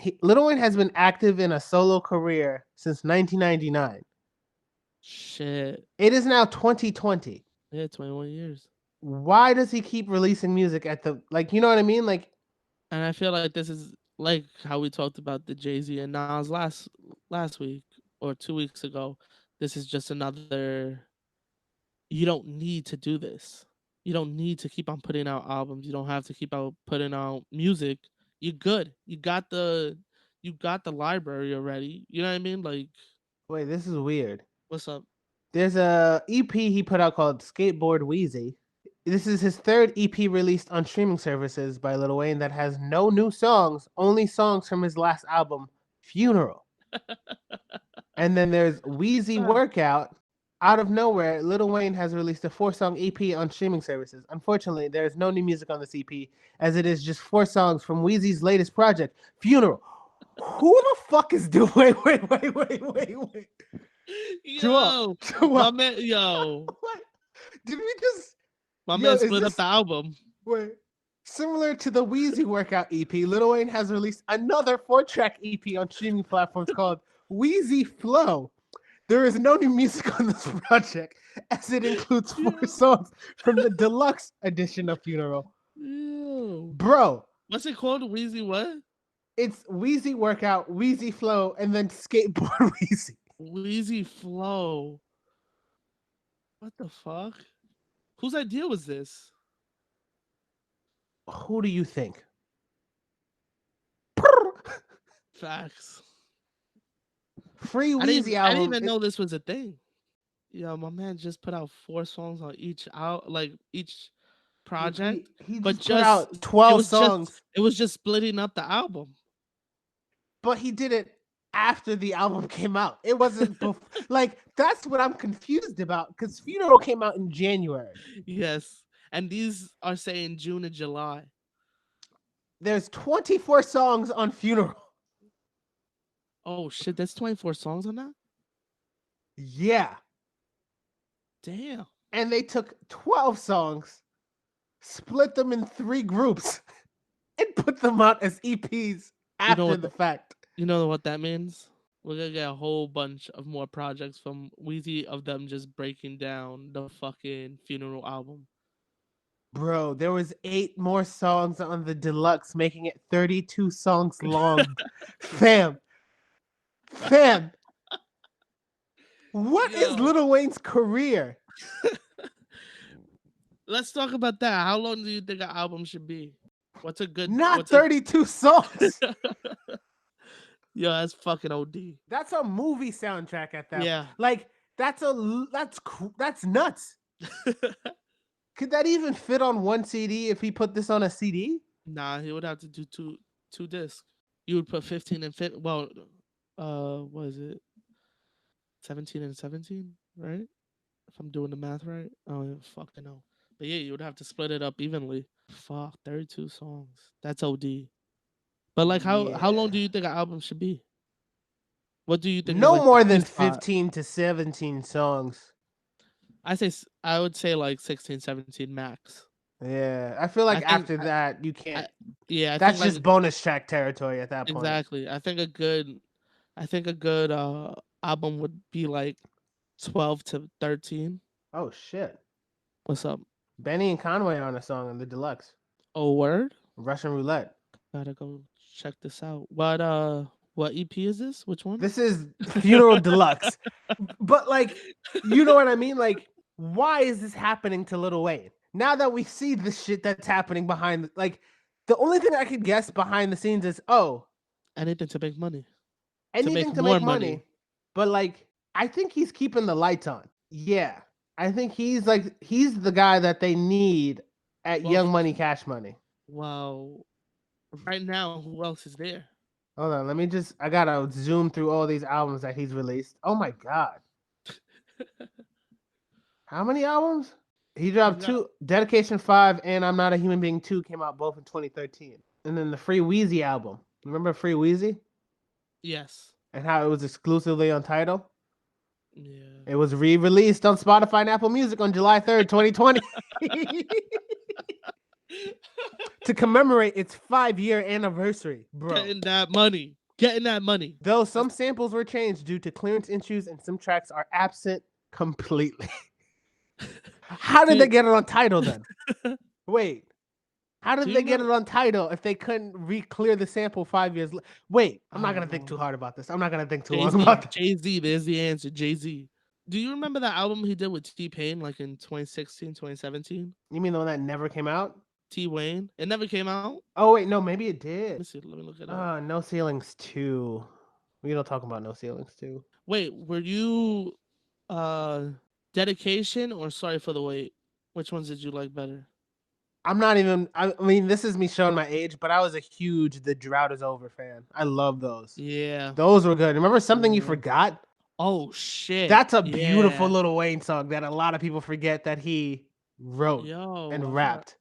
active in a solo career since 1999. Shit. It is now 2020. Yeah, 21 years. Why does he keep releasing music at the like? You know what I mean? Like, And I feel like this is like how we talked about the Jay-Z and Nas last week or 2 weeks ago. This is just another, you don't need to do this. You don't need to keep on putting out albums. You don't have to keep out putting out music. You're good. You got the library already. You know what I mean? Like, wait, this is weird. what's up? There's a EP he put out called Skateboard Wheezy. This is his third EP released on streaming services by Lil Wayne that has no new songs, only songs from his last album, Funeral. And then there's Wheezy Ah, Workout. Out of nowhere, Lil Wayne has released a 4-song EP on streaming services. Unfortunately, there is no new music on this EP, as it is just 4 songs from Wheezy's latest project, Funeral. Who the fuck is doing? Wait. Joel, yo, my Joel, man, yo, what? Did we just? my Yo, man is split up this the album. wait? Similar to the Wheezy Workout EP, Lil Wayne has released another 4-track EP on streaming platforms called Wheezy Flow. There is no new music on this project, as it includes 4 songs from the deluxe edition of Funeral. Yo. Bro, What's it called? Wheezy what? it's Wheezy Workout, Wheezy Flow, and then Skateboard Wheezy. Wheezy Flow. What the fuck? Whose idea was this? Who do you think? Facts. Free Wheezy I didn't album. even know this was a thing. Yo, my man just put out 4 songs on each out like each project, He but just put out 12 songs, it was just splitting up the album. but he did it after the album came out. It wasn't like that's what I'm confused about because Funeral came out in January. Yes. And these are saying June and July. There's 24 songs on Funeral. Oh shit, that's 24 songs on that? Yeah. Damn. And they took 12 songs, split them in 3 groups, and put them out as EPs You know after what the fact. you know what that means? We're gonna get a whole bunch of more projects from Wheezy of them just breaking down the fucking Funeral album. Bro, there was 8 more songs on the deluxe, making it 32 songs long. Fam, fam, what is Yo, Lil Wayne's career? let's talk about that. How long do you think an album should be? Not What's a 32 songs. Yo, that's fucking OD. That's a movie soundtrack at that. Yeah. Like that's nuts. Could that even fit on one CD if he put this on a CD? Nah, he would have to do two discs. You would put 15 and 15. Well, what is it? 17 and 17, right? If I'm doing the math right. I don't even fucking know. But yeah, you would have to split it up evenly. Fuck, 32 songs. That's OD. But like how long Yeah. do you think an album should be? What do you think is No like the more sweet than spot? 15 to 17 songs. I would say like 16, 17 max. Yeah. I feel I like think after that, you I can't. yeah, I think That's like just bonus track territory at that point. exactly. I think a good album would be like 12 to 13. Oh, shit. What's up? Benny and Conway are on a song on the deluxe. Oh word? Russian Roulette. Gotta go check this out. What EP is this? Which one? This is Funeral Deluxe. But like, you know what I mean? Like, why is this happening to Lil Wayne? Now that we see the shit that's happening behind, like, the only thing I could guess behind the scenes is, oh, Anything to make money. To anything make to more make money. money. But like, I think he's keeping the lights on. Yeah, I think he's the guy that they need at Well, Young Money, Cash Money. well, right now, who else is there? Hold on, I gotta zoom through all these albums that he's released. Oh my god, how many albums? He He's dropped got two, Dedication 5 and I'm Not a Human Being 2 came out both in 2013. And then the Free Wheezy album. Remember Free Wheezy? yes. And how it was exclusively on Tidal? Yeah. It was re-released on Spotify and Apple Music on July 3rd, 2020. To commemorate its 5-year anniversary, bro. Getting that money. Getting that money. Though some samples were changed due to clearance issues and some tracks are absent completely. How did they get it on Tidal then? Wait. How did they get it on Tidal if they couldn't re-clear the sample 5 years? Wait, I'm not gonna think too hard about this. I'm not gonna think too long about this. Jay-Z, there's the answer. Jay-Z. Do you remember that album he did with T-Pain like in 2016, 2017? You mean the one that never came out? T-Wayne? It never came out? Oh wait, no, maybe it did. Let me see. Let me look it up. No Ceilings 2. We don't talk about No Ceilings 2. Wait, were you Dedication or Sorry for the Wait? Which ones did you like better? I mean, this is me showing my age, but I was a huge The Drought Is Over fan. I love those. Yeah. Those were good. Remember Something You Forgot? Oh shit. That's a beautiful Lil Wayne song that a lot of people forget that he wrote and rapped.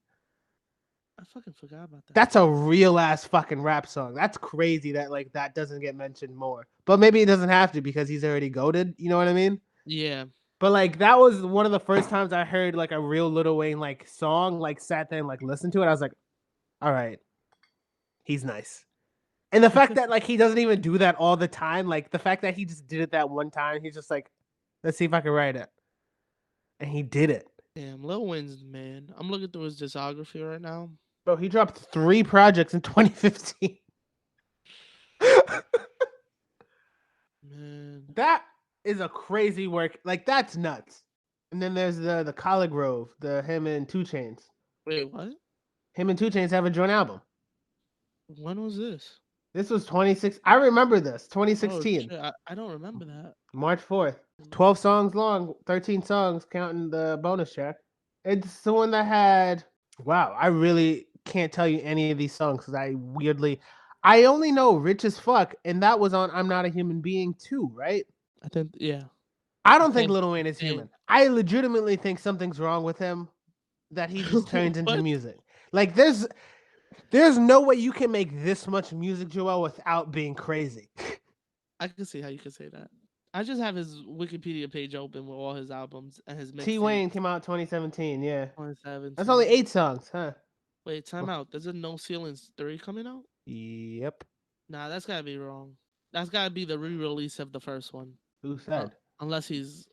I fucking forgot about that. That's a real ass fucking rap song. That's crazy that like that doesn't get mentioned more. But maybe it doesn't have to because he's already goated. You know what I mean? Yeah. But like that was one of the first times I heard like a real Lil Wayne like song, like sat there and like listened to it. I was like, all right, he's nice. And the fact that like he doesn't even do that all the time, like the fact that he just did it that one time, he's just like, let's see if I can write it. And he did it. Damn, Lil Wayne's man. I'm looking through his discography right now. Bro, he dropped 3 projects in 2015. Man. That is a crazy work. Like that's nuts. And then there's the Collar Grove, him and 2 Chainz. Wait, what? Him and 2 Chainz have a joint album. When was this? This was 26. I remember this. 2016. Oh, I don't remember that. March 4th. 12 songs long, 13 songs counting the bonus track. It's the one that had wow, I really can't tell you any of these songs because I only know Rich as Fuck, and that was on I'm Not a Human Being too, right? I think yeah. I don't think Lil Wayne is human. I legitimately think something's wrong with him that he just turns into music. Like there's no way you can make this much music, Joel, without being crazy. I can see how you can say that. I just have his Wikipedia page open with all his albums and his mixtapes. T-Wayne came out 2017, yeah. 2017. That's only 8 songs, huh? Wait, time out. There's a No Ceilings 3 coming out? Yep. Nah, that's gotta be wrong. That's gotta be the re-release of the first one. Who said? Unless he's...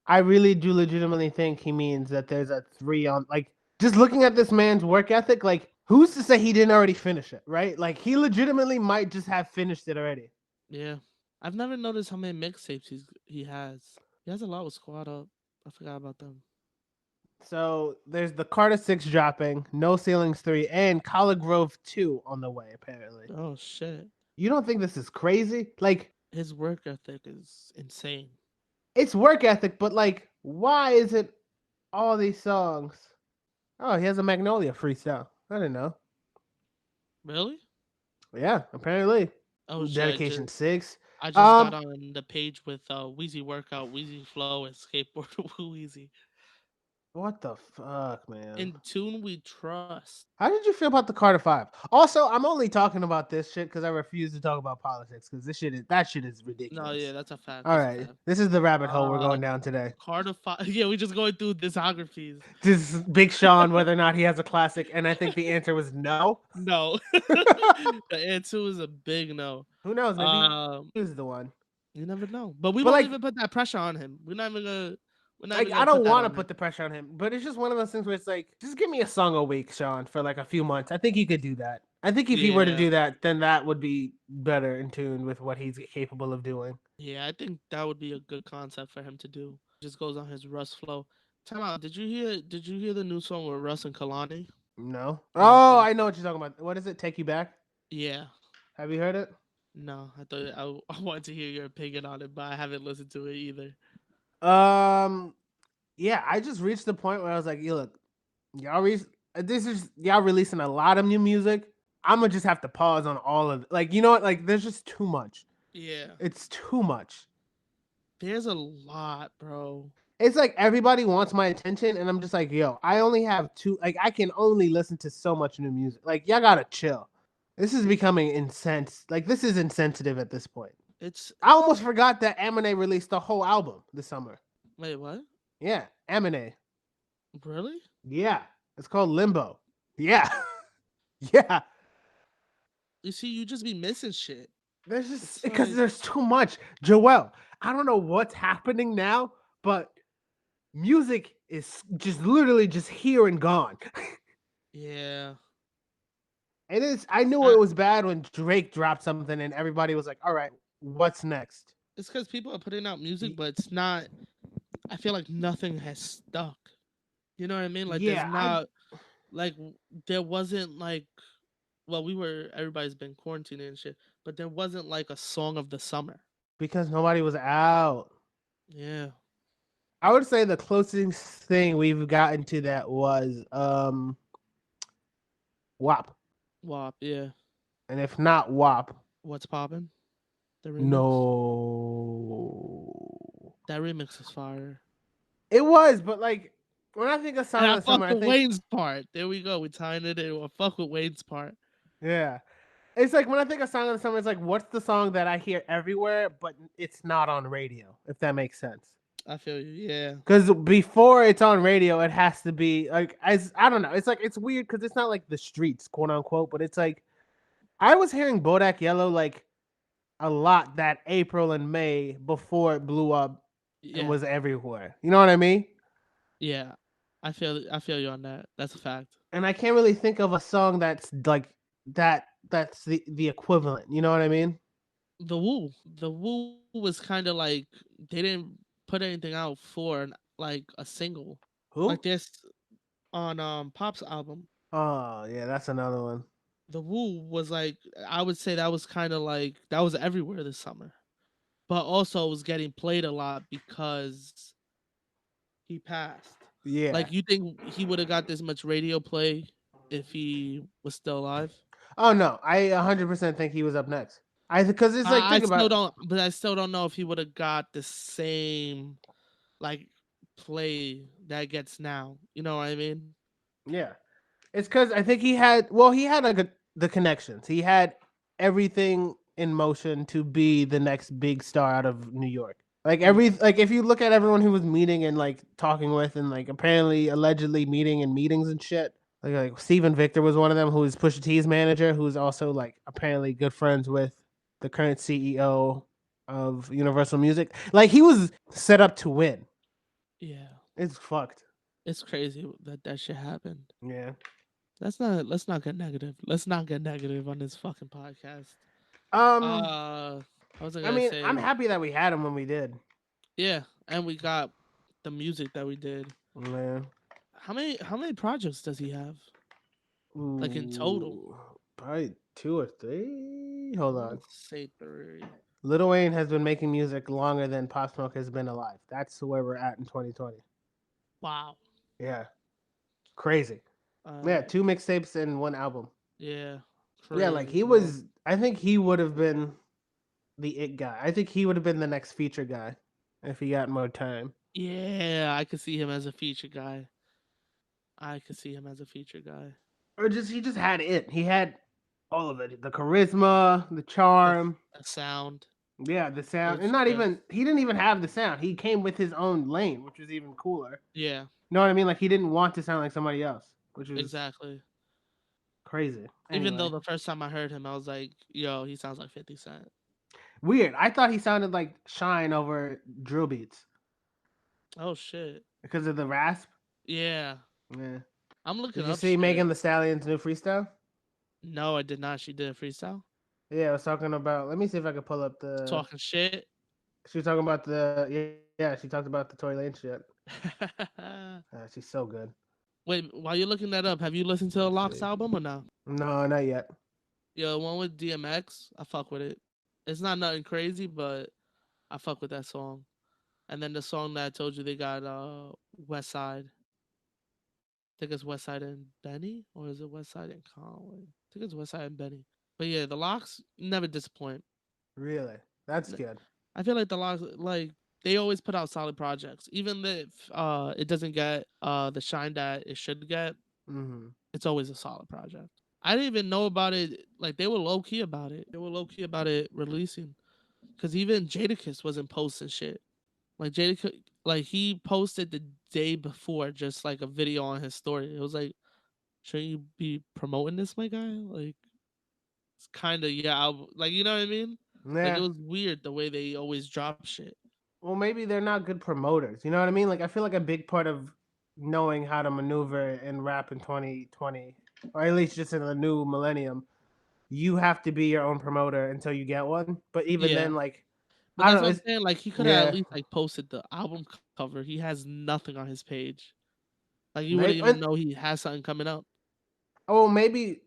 I really do legitimately think he means that there's a 3 on... Like, just looking at this man's work ethic, like, who's to say he didn't already finish it, right? Like, he legitimately might just have finished it already. Yeah. I've never noticed how many mixtapes he has. He has a lot with Squad Up. I forgot about them. So there's the Carter 6 dropping, No Ceilings 3, and Collar Grove 2 on the way, apparently. Oh, shit. You don't think this is crazy? Like, his work ethic is insane. It's work ethic, but like, why is it all these songs? Oh, he has a Magnolia freestyle. I didn't know. Really? Yeah, apparently. Oh, Dedication 6. I just got on the page with Wheezy Workout, Wheezy Flow, and Skateboard Wheezy. What the fuck, man? In Tune We Trust. How did you feel about the Carter 5? Also, I'm only talking about this shit because I refuse to talk about politics because that shit is ridiculous. No, yeah, that's a fact. All right, this is the rabbit hole we're going down today. Carter 5. Yeah, we're just going through discographies. This is Big Sean, whether or not he has a classic, and I think the answer was no. No. The answer was a big no. Who knows? Maybe he was the one. You never know. But we won't even put that pressure on him. We're not even gonna... I don't want to put the pressure on him, but it's just one of those things where it's like, just give me a song a week, Sean, for like a few months. I think you could do that. I think if he were to Yeah. do that, then that would be better in tune with what he's capable of doing. Yeah, I think that would be a good concept for him to do. Just goes on his Russ flow. Time out. Did you hear the new song with Russ and Kalani? No. Oh, Oh, okay. I know what you're talking about. What is it? Take You Back? Yeah. Have you heard it? No, I thought I wanted to hear your opinion on it, but I haven't listened to it either. Um, yeah, I just reached the point where I was like, "You look, y'all re- this is y'all releasing a lot of new music. I'm gonna just have to pause on all of it. Like, you know what? Like, there's just too much. Yeah. It's too much. There's a lot, bro. It's like everybody wants my attention, and I'm just like, yo, I only have two. Like, I can only listen to so much new music. Like, y'all gotta chill. This is becoming insense. Like, this is insensitive at this point. It's I almost forgot that Eminem released the whole album this summer. wait, what? Yeah, Eminem. Really? Yeah, it's called Limbo. Yeah, yeah. You see, you just be missing shit. There's just It's because like, there's too much. Joel, I don't know what's happening now, but music is just literally just here and gone. yeah. It is. I knew I, it was bad when Drake dropped something and everybody was like, "All right, what's next?" it's because people are putting out music, Y- but it's not. I feel like nothing has stuck. You know what I mean? Like, there's Yeah, I not like there wasn't like well, everybody's been quarantining and shit, but there wasn't like a song of the summer. because nobody was out. Yeah. I would say the closest thing we've gotten to that was WAP, WAP, yeah. and if not WAP, What's poppin'? The remix? no. That remix is fire. It was, but like when I think of And Song I of the fuck Summer, I with think Wayne's part. There we go. We tying it in. I fuck with Wayne's part. yeah. It's like when I think of Song of the Summer, it's like what's the song that I hear everywhere, but it's not on radio, if that makes sense. I feel you. Yeah. Because before it's on radio, it has to be like as I don't know. It's like it's weird because it's not like the streets, quote unquote, but it's like I was hearing Bodak Yellow like a lot that April and May before it blew up and Yeah. was everywhere. You know what I mean? Yeah. I feel you on that. That's a fact. And I can't really think of a song that's like that's the equivalent. You know what I mean? The Woo was kind of like they didn't put anything out for like a single. Like Who? this on Pop's album. Oh yeah, that's another one. The Woo was like I would say that was kind of like that was everywhere this summer. But also was getting played a lot because he passed. Yeah. Like you think he would have got this much radio play if he was still alive? Oh no, I 100% think he was up next. I because it's like I think still about don't, but I still don't know if he would have got the same like play that gets now. You know what I mean? yeah. It's because I think he had like the connections. He had everything in motion to be the next big star out of New York. Yeah, Like if you look at everyone he was meeting and like talking with and like apparently allegedly meeting in meetings and shit. Like Steven Victor was one of them who was Pusha T's manager, who's also like apparently good friends with the current CEO of Universal Music. Like he was set up to win. yeah. It's fucked. It's crazy that that shit happened. Yeah. Let's not get negative. Let's not get negative on this fucking podcast. Um Uh, what was I I gonna mean, I'm say? happy that we had him when we did. Yeah, and we got the music that we did. Man. How many projects does he have? Like in total? Ooh, probably two or three. Hold I'm gonna on. say three. Lil Wayne has been making music longer than Pop Smoke has been alive. That's where we're at in 2020. Wow. Yeah, crazy. Yeah, Alright. two mixtapes and one album. Yeah. Yeah, like Crazy, he bro. was. I think he would have been the it guy. I think he would have been the next feature guy if he got more time. Yeah, I could see him as a feature guy. I could see him as a feature guy. Or just he just had it. He had all of it: the charisma, the The, charm. the sound. Yeah, the sound, and It's not just even he didn't even have the sound. He came with his own lane, which was even cooler. yeah, You know what I mean? Like he didn't want to sound like somebody else, which was exactly. crazy. Even though Anyway, the first time I heard him, I was like, "Yo, he sounds like 50 Cent." weird. I thought he sounded like Shine over drill beats Oh shit. because of the rasp. Yeah, Yeah. I'm looking Did you up see shit. Megan the Stallion's new freestyle? No, I did not. She did a freestyle Yeah, I was talking about. Let me see if I can pull up the. talking shit. She was talking about the. Yeah. She talked about the Tory Lane shit. She's so good. Wait, while you're looking that up, have you listened to the Let's Locks see. album or no? No, not yet. Yo, the one with DMX, I fuck with it. It's not nothing crazy, but I fuck with that song. And then the song that I told you they got West Side. I think it's West Side and Benny, or is it West Side and Conway? I think it's West Side and Benny. But yeah, the Locks never disappoint. Really, that's good. I feel like the Locks, like they always put out solid projects, even if it doesn't get the shine that it should get. Hmm. It's always a solid project. I didn't even know about it. Like they were low key about it. They were low key about it releasing, because even Jadakiss wasn't posting shit. Like Jadakiss, like he posted the day before just like a video on his story. It was like, shouldn't you be promoting this, my guy? Like it's kind of yeah, like you know what I mean? Like it Yeah. was weird the way they always drop shit. Well, maybe they're not good promoters. You know what I mean? Like, I feel like a big part of knowing how to maneuver in rap in 2020, or at least just in the new millennium, you have to be your own promoter until you get one. But even Yeah, then, like, but I that's don't what know. I'm It's, saying. Like he could have at yeah, least like posted the album cover. He has nothing on his page. Like you wouldn't maybe. even know he has something coming up. Oh, maybe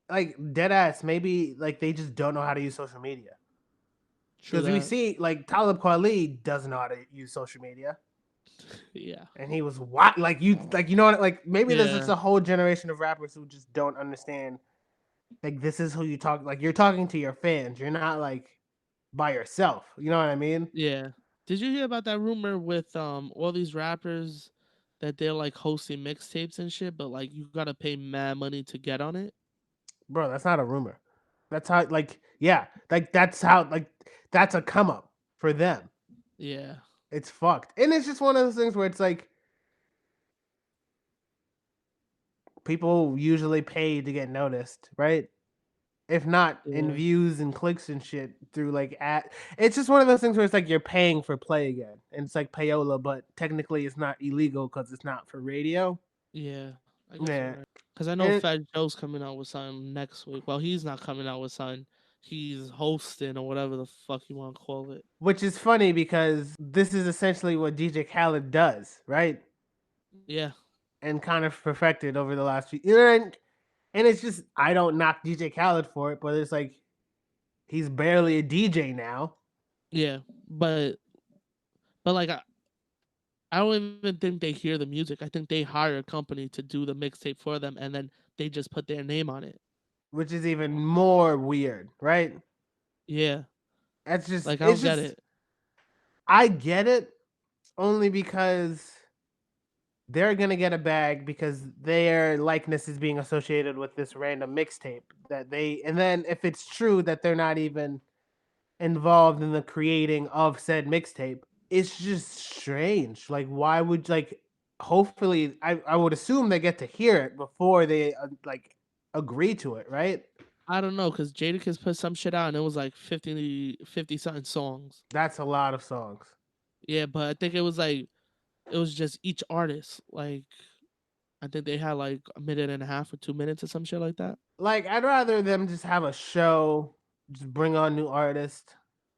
like dead ass. Maybe like they just don't know how to use social media. True Because we that. see like Talib Kweli doesn't know how to use social media, Yeah. and he was what like you know what like maybe there's just Yeah. a whole generation of rappers who just don't understand like this is who you talk like you're talking to your fans. You're not like by yourself. You know what I mean? Yeah. Did you hear about that rumor with all these rappers that they're like hosting mixtapes and shit, but like you gotta pay mad money to get on it? Bro, that's not a rumor. That's how like yeah, like that's how like that's a come up for them. Yeah. It's fucked. And it's just one of those things where it's like people usually pay to get noticed, right? If not in Yeah. views and clicks and shit through like at it's just one of those things where it's like you're paying for play again. And it's like payola, but technically it's not illegal because it's not for radio. Yeah. I guess you're Yeah. right. Cause I know And Fat Joe's coming out with something next week. Well, he's not coming out with something. He's hosting or whatever the fuck you want to call it. which is funny because this is essentially what DJ Khaled does, right? Yeah. And kind of perfected over the last few and it's just I don't knock DJ Khaled for it, but it's like he's barely a DJ now. Yeah. But like I don't even think they hear the music. I think they hire a company to do the mixtape for them and then they just put their name on it. Which is even more weird, right? Yeah. That's just Like I it's don't get just it. I get it only because they're gonna get a bag because their likeness is being associated with this random mixtape that they and then if it's true that they're not even involved in the creating of said mixtape, it's just strange. Like why would like hopefully I would assume they get to hear it before they like agree to it, right? I don't know because Jadakiss put some shit out and it was like 50 something songs. That's a lot of songs. Yeah, but I think it was like it was just each artist. Like I think they had like a minute and a half or 2 minutes or some shit like that. Like I'd rather them just have a show, just bring on new artists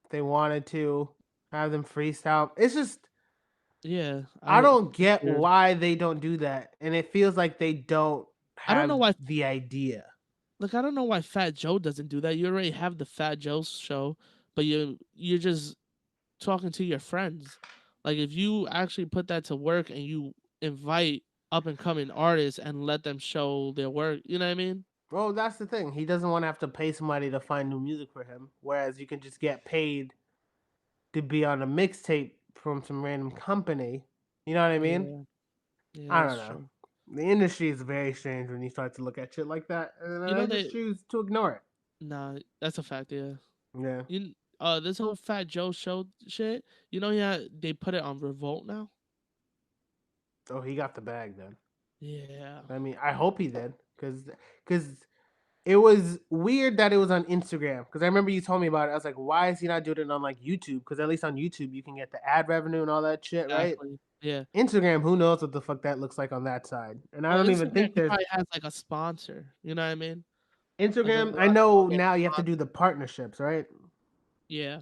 if they wanted to, have them freestyle. It's just Yeah, I don't it's get weird. why they don't do that, and it feels like they don't I don't have know why. the idea. Like I don't know why Fat Joe doesn't do that. You already have the Fat Joe show, but you're just talking to your friends. Like if you actually put that to work and you invite up and coming artists and let them show their work, you know what I mean? Well, that's the thing. He doesn't want to have to pay somebody to find new music for him, whereas you can just get paid to be on a mixtape from some random company. You know what I mean? Yeah, yeah, I that's don't know. true. The industry is very strange when you start to look at shit like that, and You I know just they choose to ignore it. nah, that's a fact. Yeah, Yeah. this whole Fat Joe show shit. You know, yeah, they put it on Revolt now. Oh, he got the bag then. Yeah, I mean, I hope he did, because it was weird that it was on Instagram. Because I remember you told me about it. I was like, why is he not doing it on like YouTube? Because at least on YouTube you can get the ad revenue and all that shit, right? exactly. Yeah. Instagram, who knows what the fuck that looks like on that side? And I Well, don't even Instagram think he there's probably has like a sponsor. You know what I mean? Like a Instagram, I lot of know organic now you have to do content. the partnerships, right? Yeah.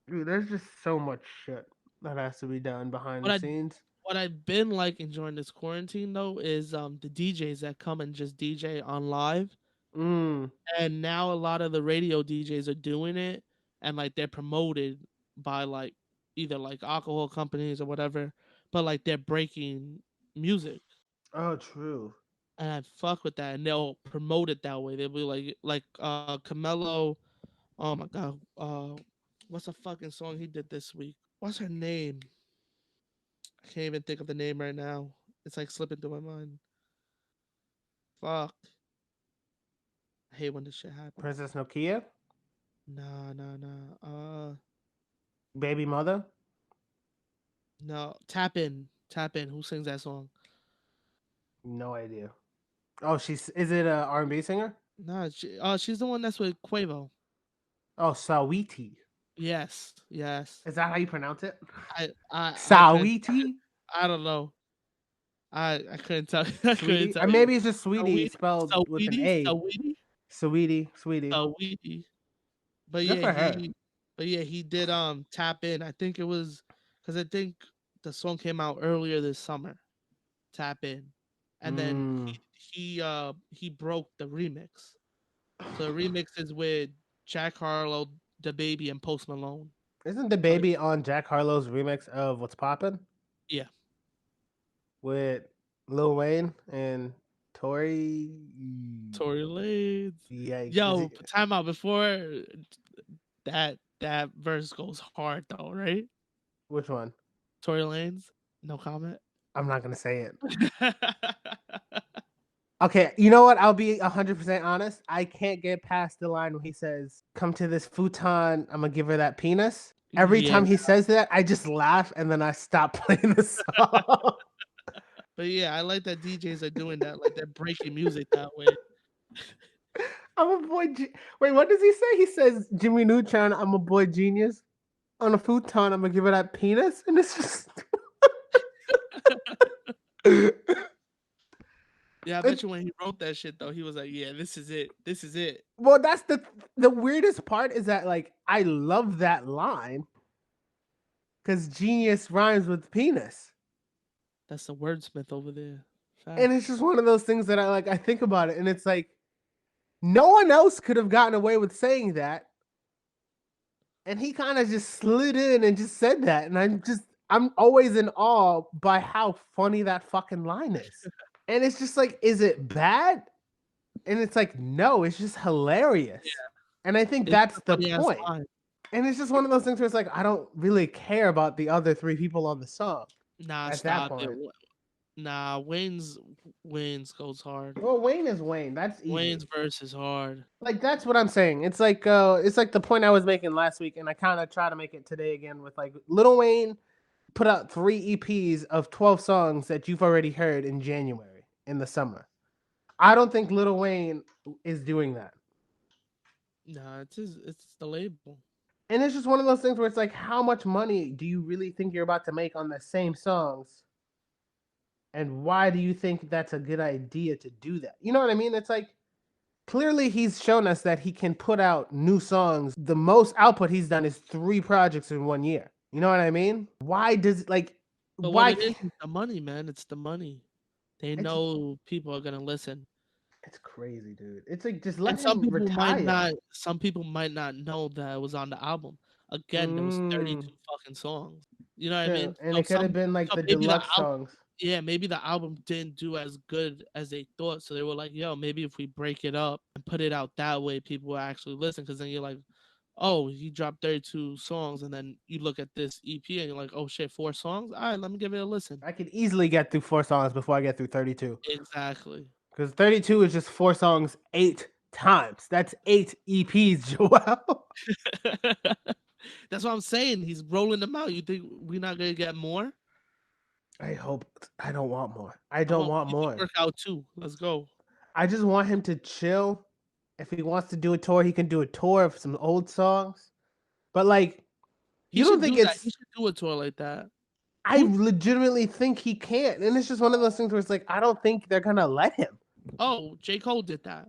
Dude, there's just so much shit that has to be done behind What the I scenes. what I've been like enjoying this quarantine though is the DJs that come and just DJ on live. Mm. And now a lot of the radio DJs are doing it, and like they're promoted by like either like alcohol companies or whatever, but like they're breaking music. Oh, true. And I fuck with that, and they'll promote it that way. They'll be like Camelo. Oh my god, what's a fucking song he did this week? What's her name? I can't even think of the name right now. It's like slipping through my mind. Fuck, I hate when this shit happens. Princess Nokia, Nah, nah, nah. Baby Mother. No, tap in, tap in. Who sings that song? No idea. Oh, she's is it a R&B singer? Nah, she's the one that's with Quavo. Oh, Sawiti. Yes, yes. Is that how you pronounce it? I couldn't. Sawiti, I don't know. I couldn't tell. I couldn't sweetie. tell Or you. maybe it's just sweetie Saweetie, spelled with an Saweetie, A. Saweetie, Sweetie, sweetie. Saweetie. But Good yeah, for her. he did tap in. I think it was because I think the song came out earlier this summer. Tap in, and then Mm. he broke the remix. So the remix is with Jack Harlow, the baby, and Post Malone. Isn't the But baby on Jack Harlow's remix of What's Poppin' yeah, with Lil Wayne and Tory? Tory Lanez. Yikes! Is he, Yo, time out before that verse goes hard though, right? which one? Tory Lanez, no comment. I'm not gonna say it. Okay, you know what? I'll be 100% honest. I can't get past the line where he says, "Come to this futon. I'm gonna give her that penis." Every Yeah, time he says that, I just laugh and then I stop playing the song. but yeah, I like that DJs are doing that, like they're breaking music that way. I'm a boy. Wait, what does he say? He says, "Jimmy Neutron. I'm a boy genius. On a futon, I'm gonna give her that penis," and it's just. Yeah, I bet It's, you when he wrote that shit though, he was like, "Yeah, this is it. This is it." well, that's the weirdest part is that like I love that line because genius rhymes with penis. That's the wordsmith over there. And it's Facts. just one of those things that I think about it and it's like no one else could have gotten away with saying that. And he kind of just slid in and just said that. And I'm always in awe by how funny that fucking line is. And it's just like, is it bad? And it's like, no, it's just hilarious. And I think It's that's a the funny ass point. line. And it's just one of those things where it's like, I don't really care about the other three people on the song Nah, at that stop it. point. Nah, Wayne's goes hard. Well, Wayne is Wayne. That's easy. Wayne's verse is hard. Like that's what I'm saying. It's like the point I was making last week, and I kind of try to make it today again with like Lil Wayne put out 3 EPs of 12 songs that you've already heard in January in the summer. I don't think Lil Wayne is doing that. Nah, it's the label. And it's just one of those things where it's like, how much money do you really think you're about to make on the same songs? And why do you think that's a good idea to do that? You know what I mean? It's like clearly he's shown us that he can put out new songs. The most output he's done is 3 projects in 1 year. You know what I mean? Why does like But what why it is the money, man. It's the money. They it's know people are gonna listen. it's crazy, dude. It's like just And let him retire. some people might not know that it was on the album. Again, there was Mm, 32 fucking songs. You know what I true. mean? And it could have been like So the maybe the deluxe album, songs. yeah, maybe the album didn't do as good as they thought. So they were like, yo, maybe if we break it up and put it out that way, people will actually listen. Because then you're like, oh, he dropped 32 songs, and then you look at this EP and you're like, oh shit, 4 songs. All right, let me give it a listen. I could easily get through 4 songs before I get through 32. Exactly. Because 32 is just 4 songs 8 times. That's 8 EPs, Joel. That's what I'm saying. He's rolling them out. You think we're not gonna get more? I hope I don't want more. I Come don't on, want we can more. work out too. Let's go. I just want him to chill. If he wants to do a tour, he can do a tour of some old songs. But like, He you don't should think do that. He it's should do a tour like that. I Who? legitimately think he can't. And it's just one of those things where it's like, I don't think they're gonna let him. Oh, J. Cole did that.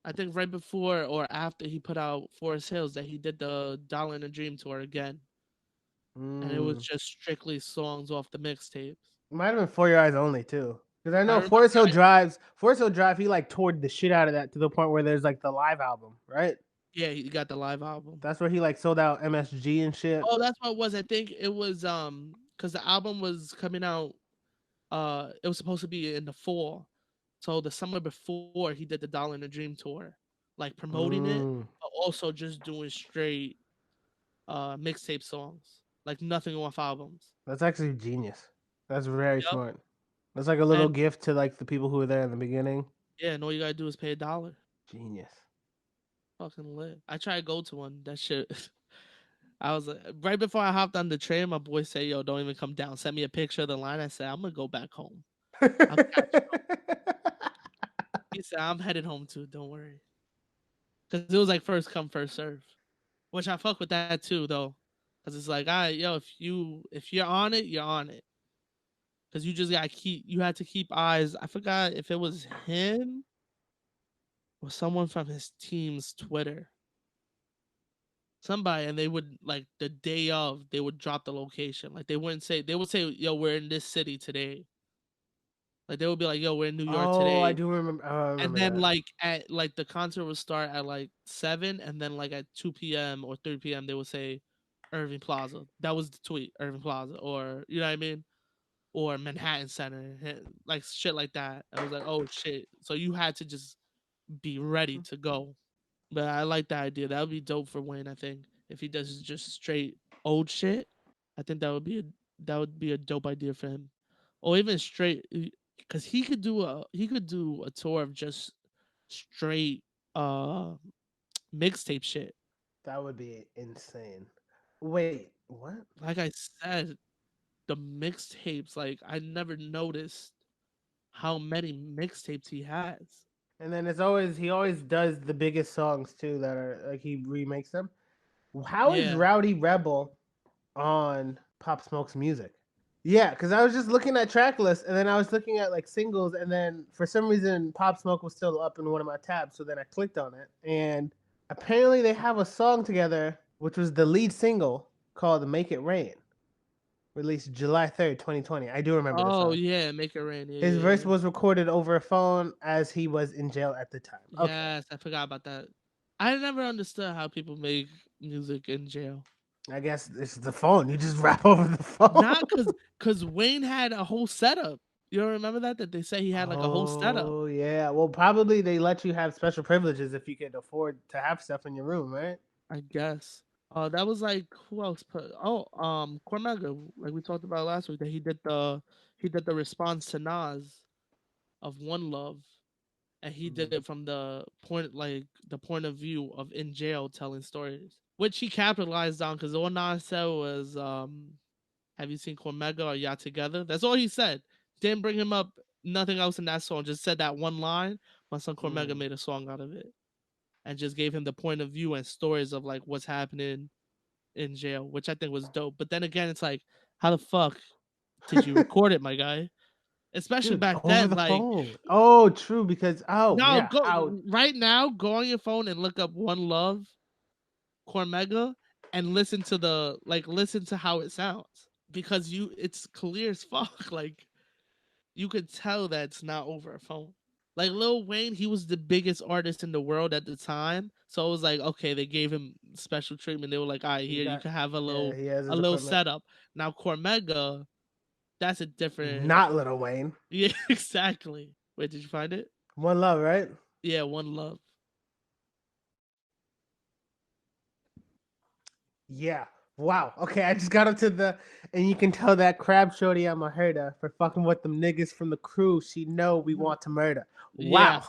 I think right before or after he put out Forest Hills that he did the Dollar in a Dream tour again, and it was Mm. just strictly songs off the mixtapes. Might have been For Your Eyes Only too. Because I I know remember, Forest Hill Drive, he like toured the shit out of that to the point where there's like the live album, right? yeah, he got the live album. That's where he like sold out MSG and shit. Oh, that's what it was. I think it was because the album was coming out. It was supposed to be in the fall, so the summer before he did the Dollar in a Dream tour, like promoting it, Mm. but also just doing straight mixtape songs, like nothing off albums. That's actually genius. That's very Yep. smart. That's like a little And gift to like the people who were there in the beginning. yeah, and all you gotta do is pay $1. Genius. Fucking lit. I tried to go to one. That shit. I was like, right before I hopped on the train, my boy said, "Yo, don't even come down. Send me a picture of the line." I said, "I'm gonna go back home. I'll catch you." He said, "I'm headed home too. Don't worry." Because it was like first come first serve, which I fuck with that too though. Because it's like, all right, yo, if you're on it, you're on it. Because you had to keep eyes. I forgot if it was him or someone from his team's Twitter, somebody, and they would like the day of they would drop the location. Like they would say, "Yo, we're in this city today." Like they would be like, "Yo, we're in New York Oh, I today," do remember. Oh, I and remember then that. like at like the concert would start at like 7, and then like at 2 p.m. or 3 p.m. they would say Irving Plaza. That was the tweet, Irving Plaza, or you know what I mean, or Manhattan Center, like shit like that. I was like, oh shit. So you had to just be ready to go. But I like that idea. That would be dope for Wayne. I think if he does just straight old shit, I think that would be a dope idea for him, or even straight because he could do a tour of just straight uh mixtape shit. That would be insane. Wait, what? Like I said, the mixtapes. Like I never noticed how many mixtapes he has. And then it's always he always does the biggest songs too that are like he remakes them. How is Yeah. Rowdy Rebel on Pop Smoke's music? Yeah, because I was just looking at track lists and then I was looking at like singles and then for some reason Pop Smoke was still up in one of my tabs, so then I clicked on it and apparently they have a song together which was the lead single called "Make It Rain," released July 3rd, 2020. I do remember the Oh song. yeah, make it rain. Yeah, His yeah, verse yeah. was recorded over a phone as he was in jail at the time. Okay, Yes, I forgot about that. I never understood how people make music in jail. I guess it's the phone. You just rap over the phone. Not cause Wayne had a whole setup. You don't remember that? That they say he had like a whole setup. Oh yeah. Well, probably they let you have special privileges if you could afford to have stuff in your room, right? I guess. That was like who else put? Oh, Cormega, like we talked about last week, that he did the response to Nas of One Love, and he did Mm. it from the point of view of in jail telling stories, which he capitalized on because all Nas said was "Have you seen Cormega? Are y'all together?" That's all he said. Didn't bring him up nothing else in that song. Just said that one line. My son Cormega Mm. made a song out of it and just gave him the point of view and stories of like what's happening in jail, which I think was dope. But then again, it's like, how the fuck did you record it, my guy? Especially Dude, back over then, the like phone. Oh, true. Because now yeah, go how right now, go on your phone and look up One Love Cormega and listen to how it sounds because you it's clear as fuck. Like you could tell that it's not over a phone. Like Lil Wayne, he was the biggest artist in the world at the time, so it was like okay, they gave him special treatment. They were like, all right, he here you got? can have Yeah, he has a his little equipment. setup. Now Cormega, that's a different. Not Little Wayne. Yeah, exactly. Wait, did you find it? One Love, right? Yeah, One Love. Yeah. Wow. Okay, I just got up to the, and you can tell that crab shorty I'm a herder for fucking with them niggas from the crew. She know we want to murder. Yeah, Wow.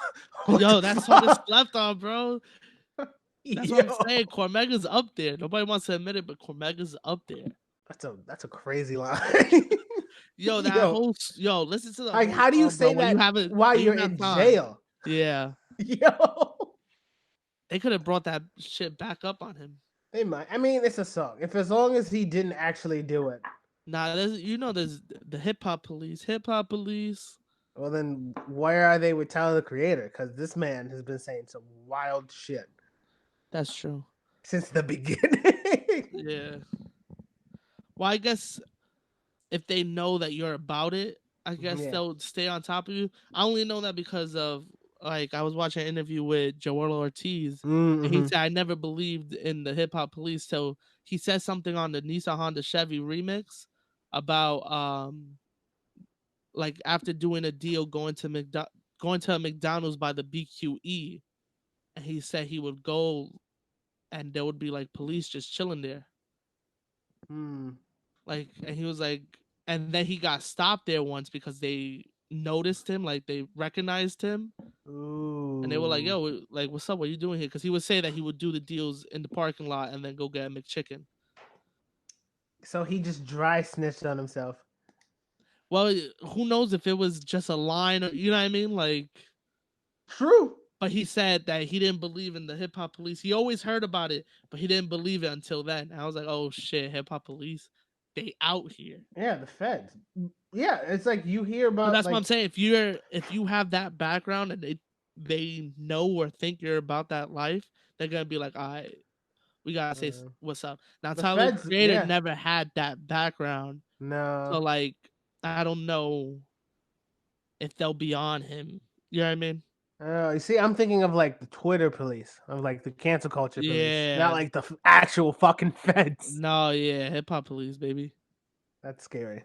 What the yo, that song is fuck? slept on, bro. That's what I'm Yo. saying. Cormega's up there. Nobody wants to admit it, but Cormega's up there. That's a crazy line. Yo, Yo. listen to the Like, whole how do you song, bro. say that while When you you're have in time. jail? Yeah, Yo. they could have brought that shit back up on him. They might. I mean, it's a song. If as long as he didn't actually do it. Nah, there's the hip hop police, hip hop police. Well, then where are they with Tyler the Creator? Because this man has been saying some wild shit That's true. since the beginning. Yeah. Well, I guess if they know that you're about it, I guess Yeah. they'll stay on top of you. I only know that because of like I was watching an interview with Joel Ortiz, and he Mm-hmm. said I never believed in the hip hop police till he said something on the Nissan Honda Chevy remix about like after doing a deal going to a McDonald's by the BQE, and he said he would go and there would be like police just chilling there. Mm. Like, and he was like, and then he got stopped there once because they noticed him, like they recognized him, and they were like, Ooh. "Yo, like, what's up? What are you doing here?" Because he would say that he would do the deals in the parking lot and then go get a McChicken. So he just dry snitched on himself. Well, who knows if it was just a line, or you know what I mean? Like, True. but he said that he didn't believe in the hip hop police. He always heard about it, but he didn't believe it until then. And I was like, "Oh shit, hip hop police, they out here." Yeah, the feds. Yeah, it's like you hear But about that's what I'm like saying. If you have that background and they know or think you're about that life, they're gonna be like, "All right, we gotta say uh, what's up." Now the Tyler the feds. Creator Yeah. never had that background, so No. like I don't know if they'll be on him. You know what I mean? You see, I'm thinking of like the Twitter police, of like the cancel culture police, not Yeah. like the actual fucking feds. No, yeah, hip hop police, baby. That's scary.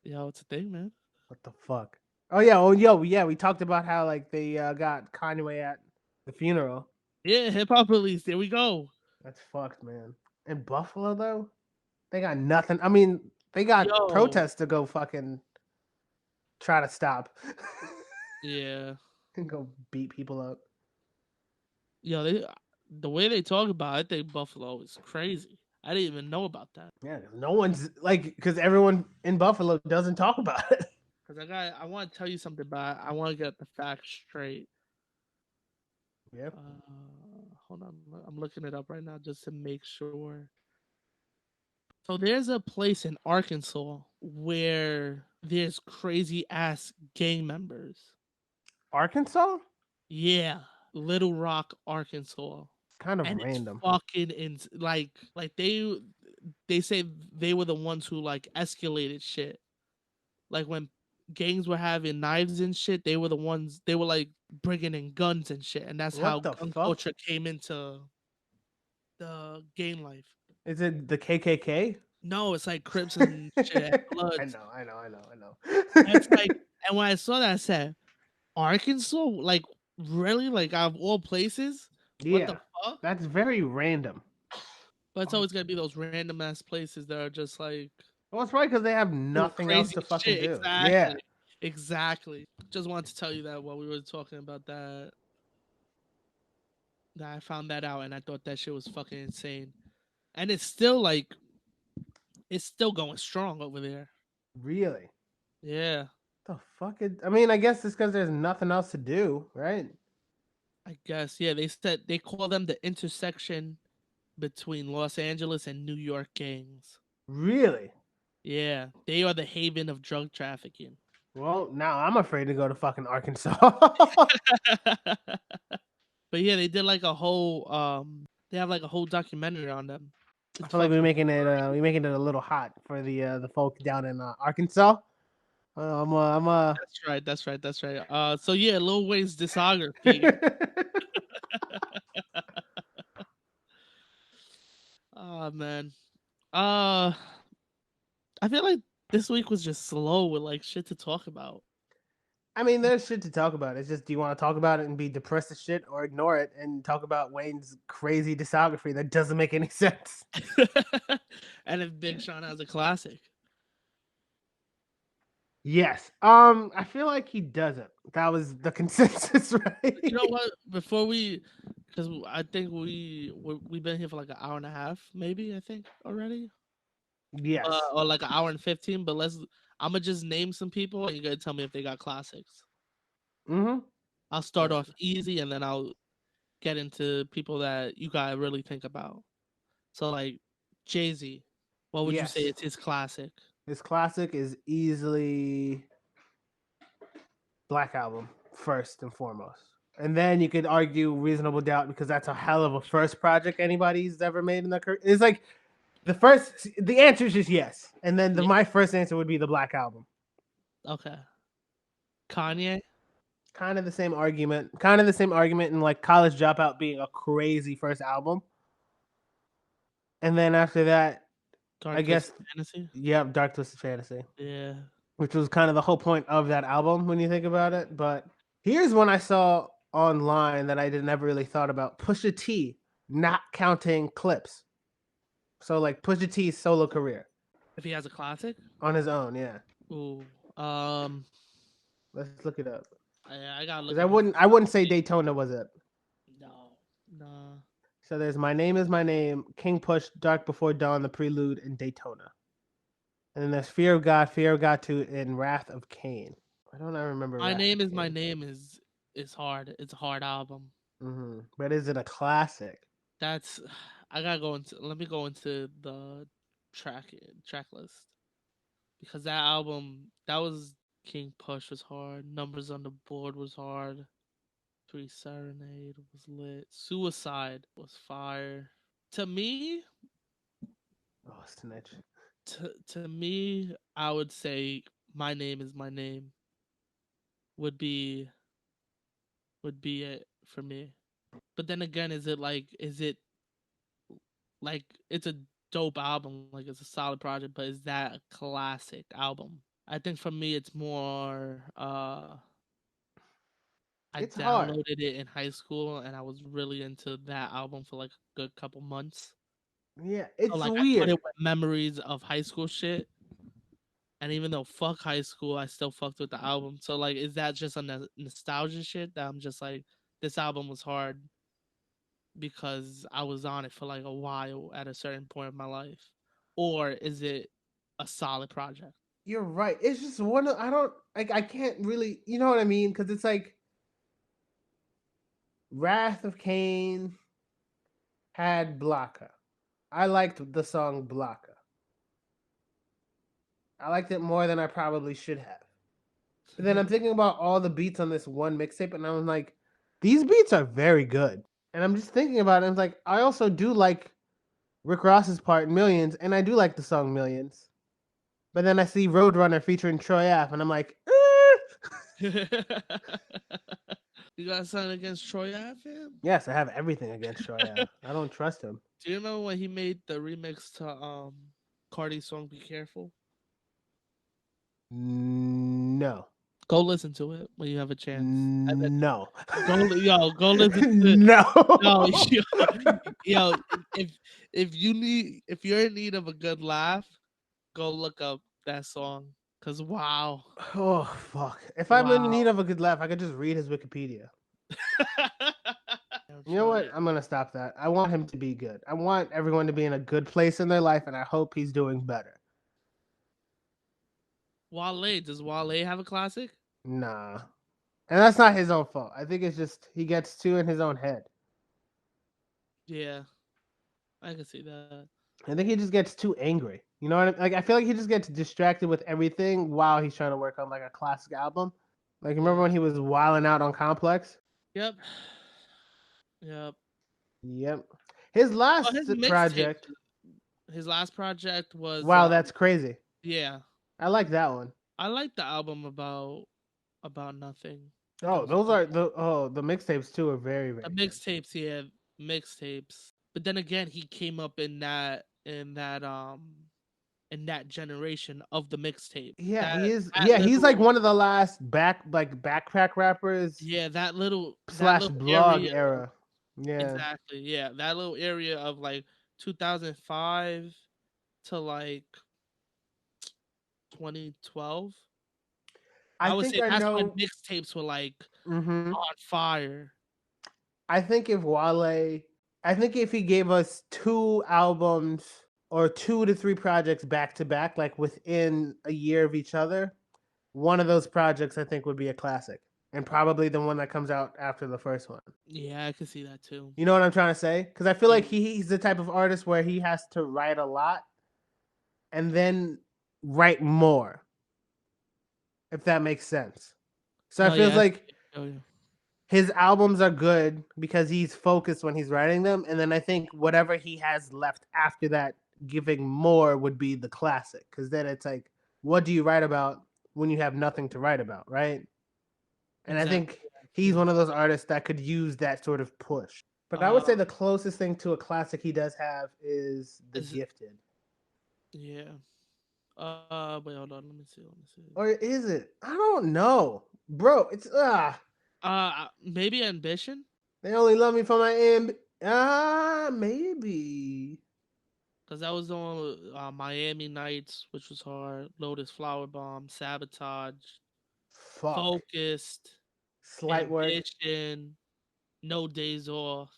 Yo, it's a thing, man. What the fuck? Oh yeah, oh yo, yeah. We talked about how like they got Kanye at the funeral. Yeah, hip hop police. There we go. That's fucked, man. In Buffalo though, they got nothing. I mean, they got Yo, protests to go fucking try to stop yeah, and go beat people up. yo, the way they talk about it, I think Buffalo is crazy. I didn't even know about that. Yeah, 'cause no one's like, because everyone in Buffalo doesn't talk about it. Because I want to tell you something, but I want to get the facts straight. Yep. Hold on, I'm looking it up right now just to make sure. So there's a place in Arkansas where there's crazy ass gang members. Arkansas? Yeah, Little Rock, Arkansas, Kind of and it's random. fucking like they say they were the ones who like escalated shit. Like when gangs were having knives and shit, they were the ones they were like bringing in guns and shit, and that's how What the gun fuck? culture came into the gang life. Is it the KKK? No, it's like Crips and shit, and I Bloods. know, I know, I know, I And it's know. like, and when I saw that, I said, Arkansas, like really, like out of all places, what the Yeah, fuck? that's very random. But it's always gonna be those random ass places that are just like Well, it's probably because they have doing nothing else crazy to fucking shit. do. Yeah. Exactly, exactly. Just wanted to tell you that while we were talking about that, that I found that out, and I thought that shit was fucking insane. And it's still like it's still going strong over there. Really? Yeah, The fuck? I mean, I guess it's because there's nothing else to do, right? I guess. Yeah, they said they call them the intersection between Los Angeles and New York gangs. Really? Yeah, they are the haven of drug trafficking. Well, now I'm afraid to go to fucking Arkansas. But yeah, they did like a whole they have like a whole documentary on them. I It's feel like we're fucking making it a little hot for the folk down in Arkansas. that's right, that's right, that's right. So yeah, Lil Wayne's discography. Oh man. Uh I feel like this week was just slow with like shit to talk about. I mean, there's shit to talk about. It's just, do you want to talk about it and be depressed as shit, or ignore it and talk about Wayne's crazy discography that doesn't make any sense? And if Big Sean has a classic. Yes. I feel like he doesn't. That was the consensus, You know right? what? Before we, because I think we've been here for like an hour and a half, maybe I think already, Yes. or like an hour and 15. But I'm gonna just name some people, and you gotta tell me if they got classics. Mm-hmm. I'll start off easy, and then I'll get into people that you gotta really think about. So like Jay-Z, what would you say Yes. is his classic? His classic is easily Black Album first and foremost. And then you could argue Reasonable Doubt because that's a hell of a first project anybody's ever made in their career. It's like the answer is just yes. And then Yeah. my first answer would be the Black Album. Okay. Kanye. Kind of the same argument. Kind of the same argument in like College Dropout being a crazy first album. And then after that, Dark I guess, Twisted Fantasy. Dark Twisted Fantasy, Yeah. which was kind of the whole point of that album when you think about it. But here's one I saw online that I never really thought about: Pusha T, not counting clips. So like Pusha T's solo career If he has a classic. on his own, yeah. Ooh. Let's look it up I gotta look because I up his. wouldn't say Daytona was it. No. Nah. So there's My Name Is My Name, King Push, Dark Before Dawn, The Prelude, and Daytona. And then there's Fear of God 2, and Wrath of Cain. I don't remember. My Wrath Name of Is My Cain. Name is hard. It's a hard album. But is it a classic? That's I gotta go into. Let me go into the track list because that album that was King Push was hard. Numbers on the Board was hard. Three Serenade was lit. Suicide was fire. To me, Oh, snitch. to me, I would say My Name Is My Name would be it for me. But then again, is it like it's a dope album, like it's a solid project, but is that a classic album? I think for me it's more I It's hard. downloaded it in high school and I was really into that album for like a good couple months. Yeah, So it's like I put weird. it with memories of high school shit. And even though fuck high school, I still fucked with the album. So like, is that just a nostalgia shit that I'm just like, this album was hard because I was on it for like a while at a certain point of my life, or is it a solid project? You're right. It's just one of, I don't like I can't really, you know what I mean? Because it's like Wrath of Cain had Blaka. I liked the song Blaka. I liked it more than I probably should have. But then I'm thinking about all the beats on this one mixtape, and I was like, these beats are very good. And I'm just thinking about it. I'm like, I also do like Rick Ross's part in Millions, and I do like the song Millions. But then I see Roadrunner featuring Troy Ave, and I'm like, You got something against Troy Ave, fam? yes, I have everything against Troy Ave. I don't trust him. Do you remember when he made the remix to Cardi's song "Be Careful"? No. Go listen to it when you have a chance. No. Go listen to No. no, yo, if you're in need of a good laugh, go look up that song. Cause wow. Oh fuck! If I'm in Wow. need of a good laugh, I could just read his Wikipedia. You know what? I'm gonna stop that. I want him to be good. I want everyone to be in a good place in their life, and I hope he's doing better. Wale, does Wale have a classic? Nah, and that's not his own fault. I think it's just he gets too in his own head. Yeah, I can see that. I think he just gets too angry. You know what I mean? Like I feel like he just gets distracted with everything while he's trying to work on like a classic album. Like remember when he was wilding out on Complex? Yep. Yep. Yep. His Oh, last his mixtape. project. His last project was Wow, that's crazy. yeah. I like that one. I like the album about nothing. That Oh, was those fun. are the mixtapes too are very The very good. mixtapes, yeah, mixtapes. But then again, he came up in that generation of the mixtape. Yeah, That he is. that Yeah, he's like little one of the last backpack rappers yeah, that slash little blog area era. Yeah, exactly. Yeah, that little area of like 2005 to like 2012. I I would think say I that's when know. mixtapes were like Hmm. on fire. I think I think if he gave us two albums or 2 to 3 projects back to back, like within a year of each other, one of those projects I think would be a classic, and probably the one that comes out after the first one. Yeah, I could see that too. You know what I'm trying to say? Because I feel Yeah. like he's the type of artist where he has to write a lot and then write more, if that makes sense. So I No, feels yeah, like oh yeah. his albums are good because he's focused when he's writing them, and then I think whatever he has left after that, giving more would be the classic. Because then it's like, what do you write about when you have nothing to write about, right? And I Exactly. think Yeah, he's true. one of those artists that could use that sort of push. But I would Uh, say the closest thing to a classic he does have is The is Gifted. yeah. Wait, hold on. Let me see. Let me see. Or is it? I don't know. Bro, it's Maybe ambition, they only love me for my maybe. because that was the one with, Miami Nights, which was hard. Lotus Flower Bomb, Sabotage, Fuck. Focused, Slight work. Ambition, No Days Off,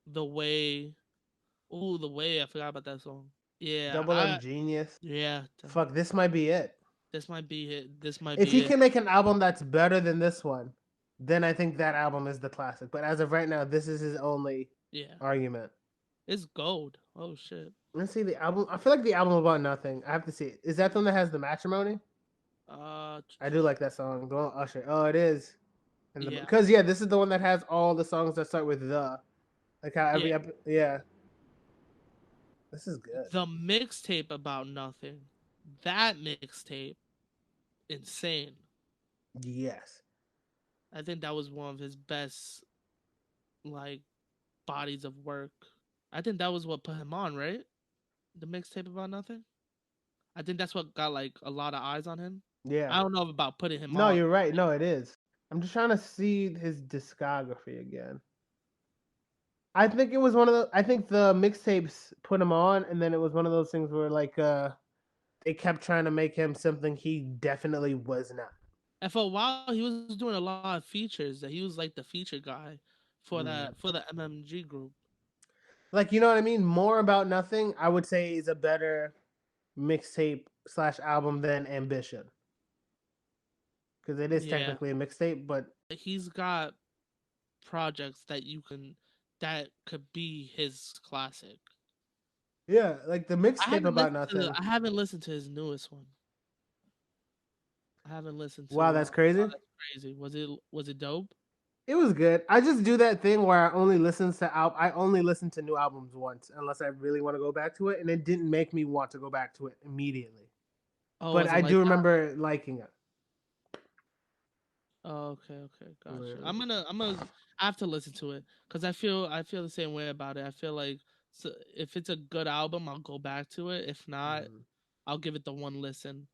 The Way. Ooh, The Way. I forgot about that song. Yeah, Double M Genius. yeah. Fuck, this might be it. This might be it. This might If be he it. can make an album that's better than this one, then I think that album is the classic. But as of right now, this is his only Yeah, argument. it's gold. Oh shit. Let's see the album. I feel like the album about nothing. I have to see it. Is that the one that has the matrimony? Uh, I do like that song. Go on, Usher. Oh, it is. And the yeah, because yeah, this is the one that has all the songs that start with the. Like how yeah. yeah. This is good. The mixtape about nothing. That mixtape, insane. Yes. I think that was one of his best like bodies of work. I think that was what put him on, right? The mixtape about nothing. I think that's what got like a lot of eyes on him. Yeah. I don't know about putting him No, on. you're right. No, it is. I'm just trying to see his discography again. I think it was one of the. I think the mixtapes put him on, and then it was one of those things where like they kept trying to make him something he definitely was not. And for a while, he was doing a lot of features. That he was like the feature guy Mm. for the MMG group. Like you know what I mean? More about nothing. I would say is a better mixtape slash album than Ambition because it is Yeah, technically a mixtape, but he's got projects that you can that could be his classic. yeah, like the mixtape about nothing. I haven't listened to his newest one. I haven't listened Wow, to that's Oh, crazy. that's crazy. Was it dope? It was good. I just do that thing where I only listen to new albums once unless I really want to go back to it, and it didn't make me want to go back to it immediately. Oh, But was it I like do that? remember liking it. Oh, okay, okay, gotcha. Yeah. I'm gonna I have to listen to it because I feel the same way about it. I feel like, so if it's a good album, I'll go back to it. If not, Mhm. I'll give it the one listen.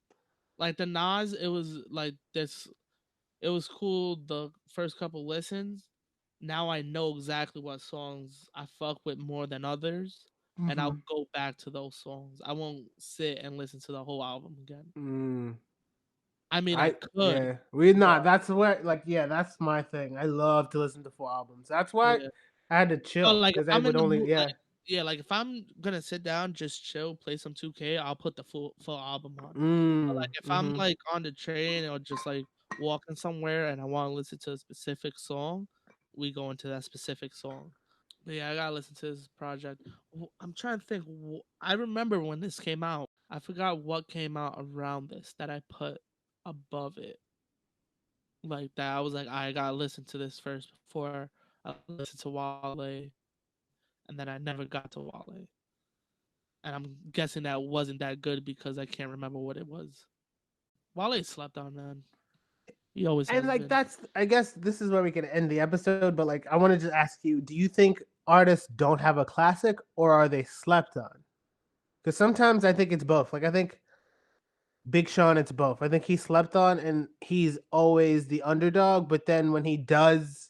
Like the Nas, it was like this. It was cool the first couple listens. Now I know exactly what songs I fuck with more than others, and I'll Mhm. go back to those songs. I won't sit and listen to the whole album again. Mm. I mean, I I could, yeah. We but not. That's what like yeah. That's my thing. I love to listen to full albums. That's why yeah. I had to But chill like if because I I'm in would the only mood, like yeah. yeah, like if I'm gonna sit down, just chill, play some 2K, I'll put the full album on. But like Mm. if I'm Mhm. like on the train or just like walking somewhere and I want to listen to a specific song, we go into that specific song. But yeah, I gotta listen to this project. I'm trying to think. I remember when this came out. I forgot what came out around this that I put above it. Like that, I was like, I gotta listen to this first before I listen to Wale, and then I never got to Wale. And I'm guessing that wasn't that good because I can't remember what it was. Wale slept on, man. He always And has like been. that's I guess this is where we can end the episode. But like I want to just ask you: do you think artists don't have a classic, or are they slept on? Because sometimes I think it's both. Like I think Big Sean, it's both. I think he slept on and he's always the underdog, but then when he does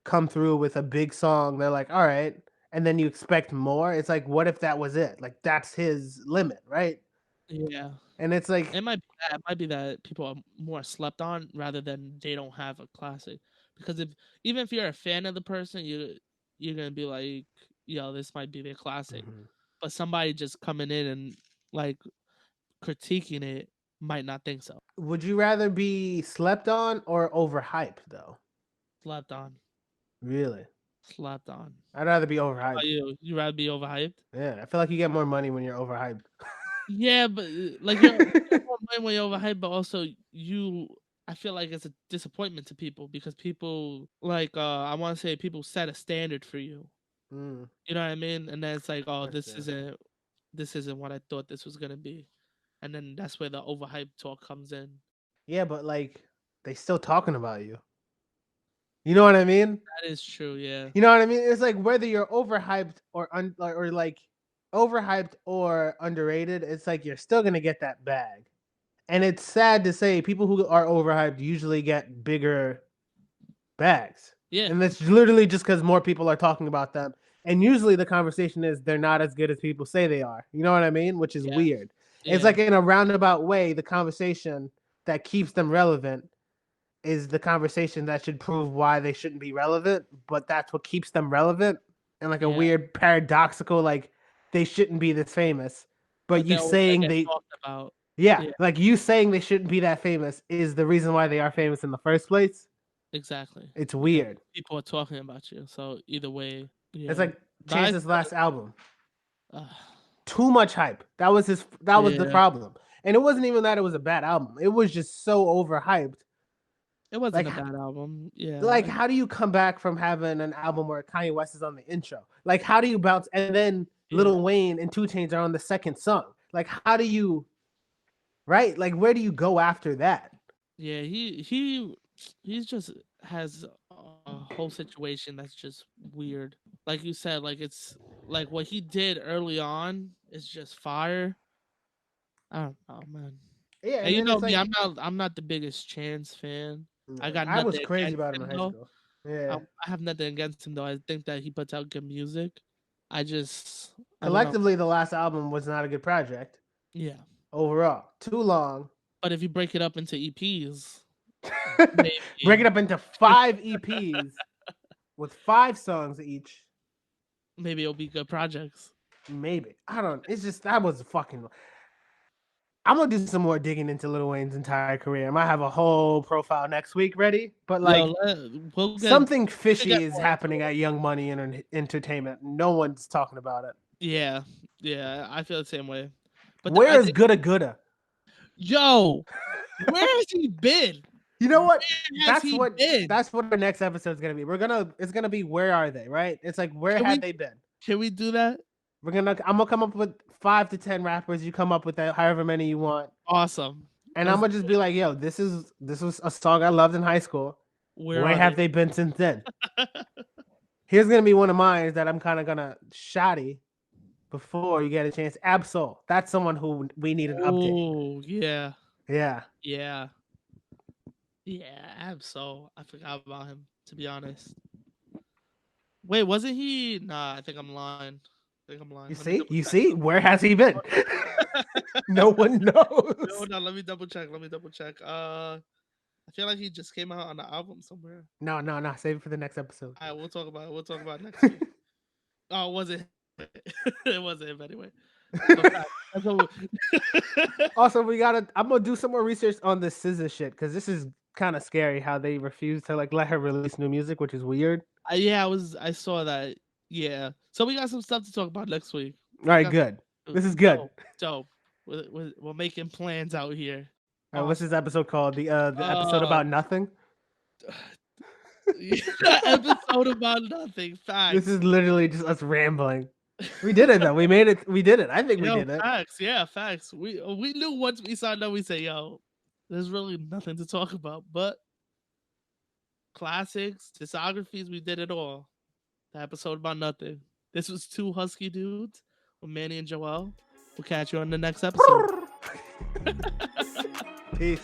come through with a big song, they're like, all right. And then you expect more. It's like, what if that was it? Like that's his limit, right? Yeah, And it's like, it might be that. It might be that people are more slept on rather than they don't have a classic. Because if even if you're a fan of the person, you're gonna be like, yo, this might be their classic. mhm. But somebody just coming in and like critiquing it might not think so. Would you rather be slept on or overhyped though? Slept on, Really? slept on. I'd rather be How about overhyped. you? You rather be overhyped? Yeah, I feel like you get more money when you're overhyped. Yeah, but like you get more money when you're overhyped, but also you. I feel like it's a disappointment to people because people like I want to say people set a standard for you. Mm, You know what I mean? And then it's like, oh, understand. this isn't what I thought this was gonna be, and then that's where the overhyped talk comes in. Yeah, but like they still talking about you. You know what I mean? That is true. Yeah. You know what I mean? It's like whether you're overhyped or like overhyped or underrated, it's like you're still gonna get that bag. And it's sad to say people who are overhyped usually get bigger bags. Yeah. And that's literally just because more people are talking about them. And usually the conversation is they're not as good as people say they are. You know what I mean? Which is Yeah. weird. It's Yeah. like in a roundabout way, the conversation that keeps them relevant is the conversation that should prove why they shouldn't be relevant, but that's what keeps them relevant. And like a Yeah. weird paradoxical, like they shouldn't be this famous. But But they you always like saying get they talked about. yeah, Yeah. like you saying they shouldn't be that famous is the reason why they are famous in the first place. Exactly. It's Because weird. people are talking about you. So either way, It's yeah. like But I Chance's still, last album. uh, Too much hype. That was the yeah. problem. And it wasn't even that it was a bad album. It was just so overhyped. It wasn't Like a bad album. like Yeah. how do you come back from having an album where Kanye West is on the intro? Like how do you bounce and then Yeah. Lil Wayne and 2 Chainz are on the second song? Like how do you right? Like where do you go after that? Yeah. He's just has a whole situation that's just weird. Like you said, like it's like what he did early on is just fire. I don't know, man. Yeah, And and you then know it's me, like I'm not the biggest Chance fan. I got I was nothing crazy against about him in him high though. school. Yeah. I have nothing against him though. I think that he puts out good music. I don't know. Collectively the last album was not a good project Yeah. overall. Too long. But if you break it up into EPs, Break it maybe up into 5 EPs with 5 songs each. maybe it'll be good projects. Maybe. I don't. It's just that was fucking. I'm gonna do some more digging into Lil Wayne's entire career. I might have a whole profile next week ready. But Yo, like something we should get fishy is more into happening it. at Young Money Entertainment. No one's talking about it. Yeah. Yeah, I feel the same way. But Where I is think Gooda Gooda? yo, where has he been? You know what? Where has he been? That's what our next episode's gonna be. It's gonna be where are they, right? It's like where Can have we they been? can we do that? I'm gonna come up with 5 to 10 rappers. You come up with that however many you want. Awesome. And I'm Let's gonna just be like, yo, this was a song I loved in high school. Where Where are have they? they been since then? Here's gonna be one of mine that I'm kind of gonna shoddy before you get a chance. Absol. That's someone who we need an update. Oh, yeah. Yeah. Yeah. Yeah, Absol. I forgot about him, to be honest. Wait, wasn't he? Nah, I think I'm lying. I think I'm lying. You Let me see? double You check. see? Where has he been? No one knows. Hold on, let me double check. Let me double check. I feel like he just came out on the album somewhere. No, no, no. Save it for the next episode. All right, we'll talk about it. We'll talk about it next week. Oh, was it? It wasn't him anyway. But that's what Also, I'm gonna do some more research on the SZA shit because this is kind of scary how they refuse to like let her release new music, which is weird. yeah, I saw that. Yeah. So we got some stuff to talk about next week. All right, Got good. This is good. dope. We're making plans out here. All right, what's this episode called? The episode Uh, about nothing. episode about nothing. This Facts. is literally just us rambling. We did it though. We made it. We did it. I think we Yo, did it. facts. Yeah, facts. We knew once we signed up, we say, yo, there's really nothing to talk about. But classics, discographies, we did it all. The episode about nothing. This was 2 Husky dudes with Manny and Joel. We'll catch you on the next episode. Peace.